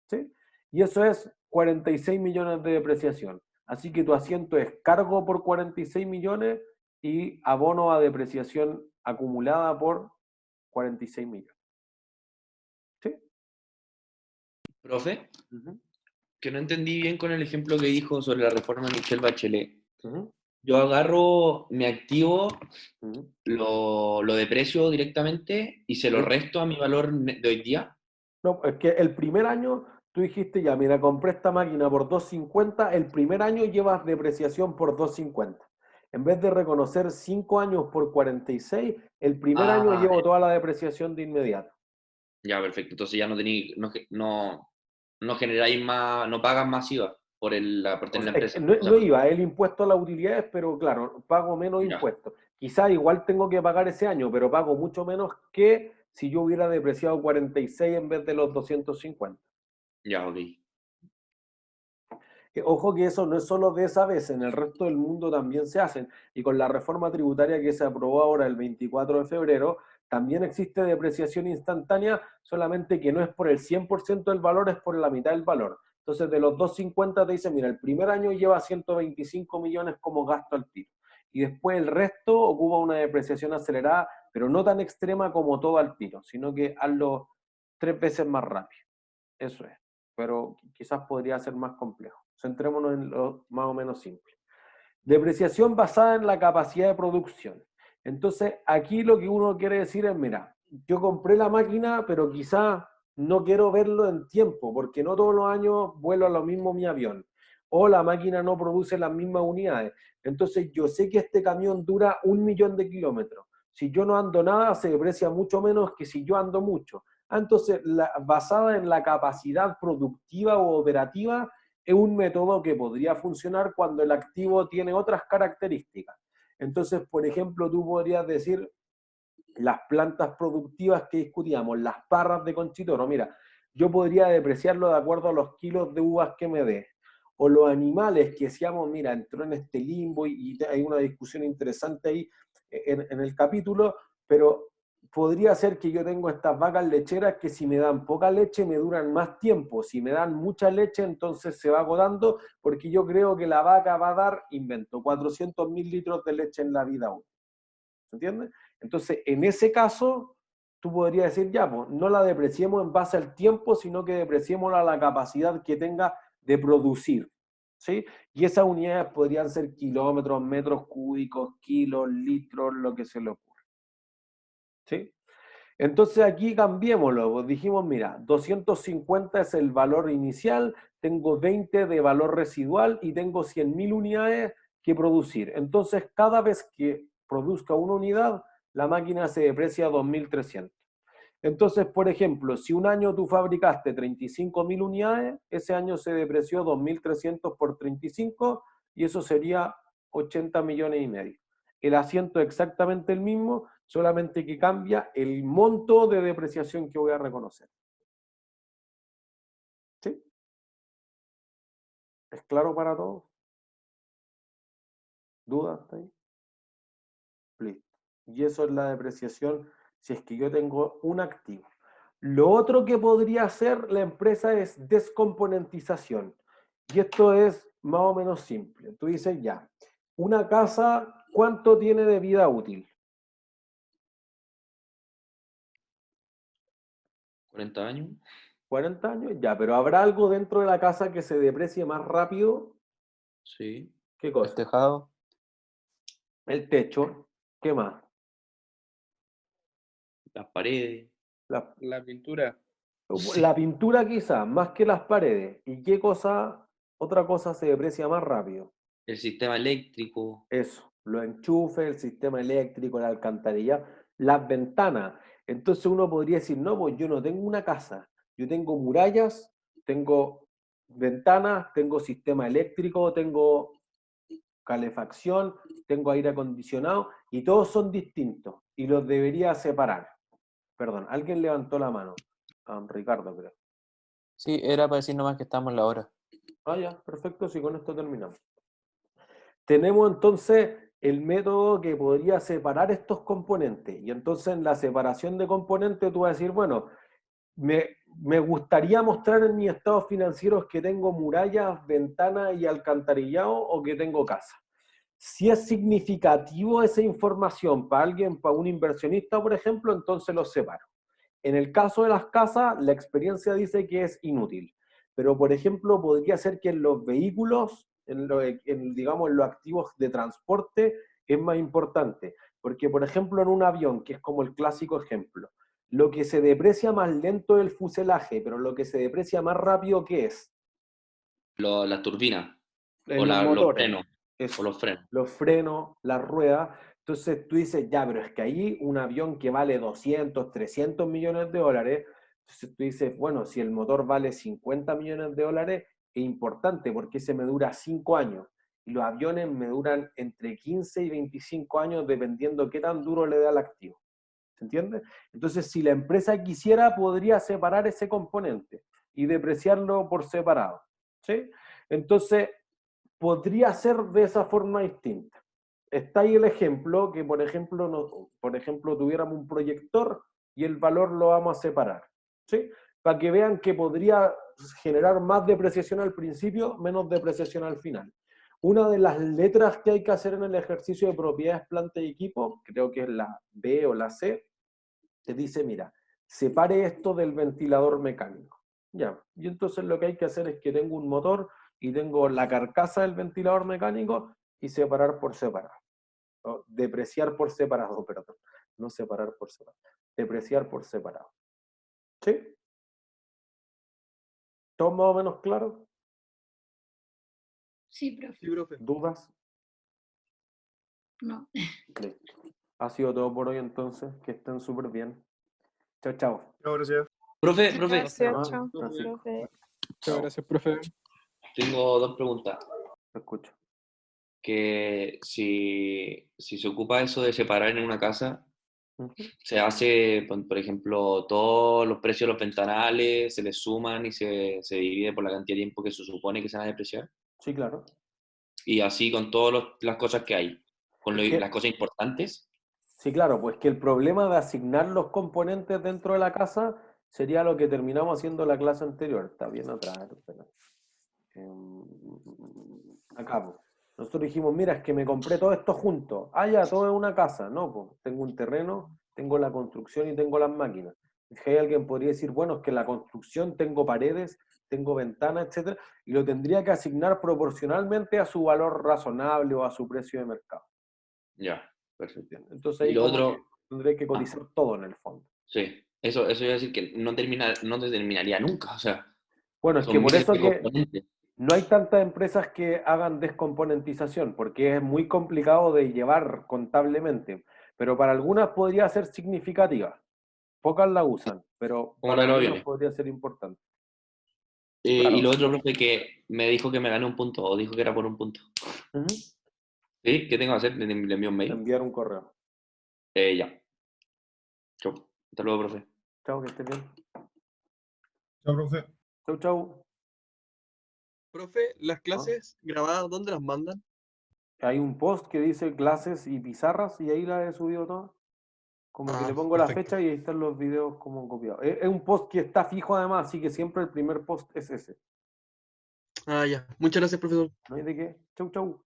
Speaker 1: ¿Sí? Y eso es 46 millones de depreciación. Así que tu asiento es cargo por 46 millones y abono a depreciación acumulada por 46 millones. ¿Sí?
Speaker 4: Profe, que no entendí bien con el ejemplo que dijo sobre la reforma de Michelle Bachelet. Yo agarro mi activo, lo deprecio directamente y se lo resto a mi valor de hoy día.
Speaker 1: No, es que el primer año tú dijiste ya, mira, compré esta máquina por 250, el primer año llevas depreciación por 250. En vez de reconocer 5 años por 46, el primer año llevo toda la depreciación de inmediato.
Speaker 4: Ya, perfecto. Entonces ya no generáis más, no pagas más IVA por tener la empresa.
Speaker 1: No IVA, el impuesto a las utilidades, pero claro, pago menos impuestos. Quizás igual tengo que pagar ese año, pero pago mucho menos que si yo hubiera depreciado 46 en vez de los 250.
Speaker 4: Ya, ok.
Speaker 1: Ojo que eso no es solo de esa vez, en el resto del mundo también se hacen. Y con la reforma tributaria que se aprobó ahora el 24 de febrero, también existe depreciación instantánea, solamente que no es por el 100% del valor, es por la mitad del valor. Entonces, de los 250 te dicen, mira, el primer año lleva 125 millones como gasto al tiro. Y después el resto ocupa una depreciación acelerada, pero no tan extrema como todo al tiro, sino que hazlo 3 veces más rápido. Eso es. Pero quizás podría ser más complejo. Centrémonos en lo más o menos simple. Depreciación basada en la capacidad de producción. Entonces, aquí lo que uno quiere decir es, mira, yo compré la máquina, pero quizás no quiero verlo en tiempo, porque no todos los años vuelo a lo mismo mi avión. O la máquina no produce las mismas unidades. Entonces, yo sé que este camión dura 1 millón de kilómetros. Si yo no ando nada, se deprecia mucho menos que si yo ando mucho. Entonces, basada en la capacidad productiva o operativa, es un método que podría funcionar cuando el activo tiene otras características. Entonces, por ejemplo, tú podrías decir las plantas productivas que discutíamos, las parras de Conchitoro, mira, yo podría depreciarlo de acuerdo a los kilos de uvas que me dé. O los animales que decíamos, mira, entró en este limbo y hay una discusión interesante ahí en el capítulo, pero podría ser que yo tengo estas vacas lecheras que si me dan poca leche me duran más tiempo, si me dan mucha leche entonces se va agotando, porque yo creo que la vaca va a dar, invento, 400.000 litros de leche en la vida útil. ¿Se entiende? Entonces, en ese caso, tú podrías decir, ya, pues, no la depreciemos en base al tiempo, sino que depreciémosla a la capacidad que tenga de producir. ¿Sí? Y esas unidades podrían ser kilómetros, metros cúbicos, kilos, litros, lo que se le ocurra. ¿Sí? Entonces aquí cambiémoslo, pues dijimos, mira, 250 es el valor inicial, tengo 20 de valor residual y tengo 100.000 unidades que producir. Entonces cada vez que produzca una unidad, la máquina se deprecia 2.300. Entonces, por ejemplo, si un año tú fabricaste 35.000 unidades, ese año se depreció 2.300 por 35 y eso sería 80 millones y medio. El asiento es exactamente el mismo, solamente que cambia el monto de depreciación que voy a reconocer. ¿Sí? ¿Es claro para todos? ¿Dudas? ¿Ahí? Listo. Y eso es la depreciación si es que yo tengo un activo. Lo otro que podría hacer la empresa es descomponentización. Y esto es más o menos simple. Tú dices ya, una casa, ¿cuánto tiene de vida útil?
Speaker 4: 40 años.
Speaker 1: 40 años, ya, pero ¿habrá algo dentro de la casa que se deprecie más rápido?
Speaker 4: Sí.
Speaker 1: ¿Qué
Speaker 3: El
Speaker 1: cosa?
Speaker 3: tejado.
Speaker 1: El techo. ¿Qué más?
Speaker 4: Las paredes.
Speaker 8: La pintura.
Speaker 1: La pintura quizá, más que las paredes. ¿Y qué cosa, otra cosa se deprecia más rápido?
Speaker 4: El sistema eléctrico.
Speaker 1: Eso, los enchufes, el sistema eléctrico, la alcantarilla, las ventanas. Entonces uno podría decir, no, pues yo no tengo una casa, yo tengo murallas, tengo ventanas, tengo sistema eléctrico, tengo calefacción, tengo aire acondicionado, y todos son distintos, y los debería separar. Perdón, alguien levantó la mano. Ricardo, creo.
Speaker 3: Sí, era para decir nomás que estamos en la hora.
Speaker 1: Ah, ya, perfecto, sí, con esto terminamos. Tenemos entonces el método que podría separar estos componentes. Y entonces en la separación de componentes tú vas a decir, bueno, me gustaría mostrar en mis estados financieros que tengo murallas, ventanas y alcantarillado o que tengo casa. Si es significativo esa información para alguien, para un inversionista, por ejemplo, entonces los separo. En el caso de las casas, la experiencia dice que es inútil. Pero, por ejemplo, podría ser que en los vehículos, digamos, en los activos de transporte, es más importante. Porque, por ejemplo, en un avión, que es como el clásico ejemplo, lo que se deprecia más lento es el fuselaje, pero lo que se deprecia más rápido, ¿qué es?
Speaker 4: Las turbinas. O
Speaker 1: Los
Speaker 4: los
Speaker 1: motores.
Speaker 4: frenos. O los frenos.
Speaker 1: Los frenos, las ruedas. Entonces tú dices, ya, pero es que ahí un avión que vale 200, 300 millones de dólares, entonces tú dices, bueno, si el motor vale 50 millones de dólares, es importante porque ese me dura 5 años. Y los aviones me duran entre 15 y 25 años dependiendo qué tan duro le da al activo. ¿Se entiende? Entonces, si la empresa quisiera, podría separar ese componente y depreciarlo por separado. ¿Sí? Entonces, podría ser de esa forma distinta. Está ahí el ejemplo, que por ejemplo tuviéramos un proyector y el valor lo vamos a separar. ¿Sí? Para que vean que podría generar más depreciación al principio, menos depreciación al final. Una de las letras que hay que hacer en el ejercicio de propiedades, planta y equipo, creo que es la B o la C, te dice, mira, separe esto del ventilador mecánico. Ya, y entonces lo que hay que hacer es que tengo un motor y tengo la carcasa del ventilador mecánico y separar por separado. O depreciar por separado, perdón. No separar por separado. Depreciar por separado. ¿Sí? ¿Todo más o menos claro?
Speaker 7: Sí, profe.
Speaker 6: Sí, profe.
Speaker 1: ¿Dudas?
Speaker 7: No.
Speaker 1: Listo. Ha sido todo por hoy entonces. Que estén súper bien. Chao, chao.
Speaker 8: Chao, gracias.
Speaker 4: Profe,
Speaker 10: Gracias,
Speaker 1: Ah,
Speaker 10: chao,
Speaker 1: así.
Speaker 10: profe.
Speaker 8: Chao, gracias, profe.
Speaker 4: tengo dos preguntas.
Speaker 1: Te escucho.
Speaker 4: Que si se ocupa eso de separar en una casa,
Speaker 1: Ujú.
Speaker 4: se hace, por ejemplo, todos los precios de los ventanales, se les suman y se divide por la cantidad de tiempo que se supone que se van a depreciar.
Speaker 1: Sí, claro.
Speaker 4: Y así con todas las cosas que hay, con
Speaker 1: Es que-
Speaker 4: las cosas importantes.
Speaker 1: Sí, claro, pues que el problema de asignar los componentes dentro de la casa sería lo que terminamos haciendo en la clase anterior. Está bien atrás. Espera. Acá, pues. Nosotros dijimos, mira, es que me compré todo esto junto. Ah, ya, todo es una casa. No, pues tengo un terreno, tengo la construcción y tengo las máquinas. Es que hay alguien podría decir, bueno, es que en la construcción tengo paredes, tengo ventanas, etcétera, y lo tendría que asignar proporcionalmente a su valor razonable o a su precio de mercado.
Speaker 4: Ya, perfecto.
Speaker 1: Entonces
Speaker 4: Y
Speaker 1: ahí
Speaker 4: lo
Speaker 1: como
Speaker 4: otro,
Speaker 1: que tendré que cotizar todo en el fondo.
Speaker 4: sí, eso iba a decir que no terminaría nunca, o sea,
Speaker 1: Bueno, es que
Speaker 4: son
Speaker 1: por
Speaker 4: miles
Speaker 1: eso
Speaker 4: de
Speaker 1: que
Speaker 4: componentes.
Speaker 1: no hay tantas empresas que hagan descomponentización, porque es muy complicado de llevar contablemente, pero para algunas podría ser significativa. Pocas la usan, pero
Speaker 4: Como
Speaker 1: para
Speaker 4: la
Speaker 1: algunas
Speaker 4: aerolínea.
Speaker 1: podría ser importante.
Speaker 4: Y lo
Speaker 1: Claro.
Speaker 4: otro, profe, que me dijo que me gané un punto, o dijo que era por un punto.
Speaker 1: Ujú.
Speaker 4: ¿Sí? ¿Qué tengo que hacer? ¿Le envío un mail?
Speaker 1: Enviar un correo.
Speaker 4: Ya. Chau. Hasta luego, profe.
Speaker 1: Chao, que estés bien.
Speaker 9: Chao, profe.
Speaker 1: Chau, chau.
Speaker 6: Profe, ¿las
Speaker 1: ¿Ah?
Speaker 6: clases grabadas dónde las mandan?
Speaker 1: Hay un post que dice clases y pizarras y ahí la he subido todas. Como que le pongo la
Speaker 6: Perfecto.
Speaker 1: fecha y ahí están los videos como copiados. Es un post que está fijo además, así que siempre el primer post es ese.
Speaker 6: Ah, ya. Muchas gracias, profesor.
Speaker 1: No hay de qué. Chau, chau.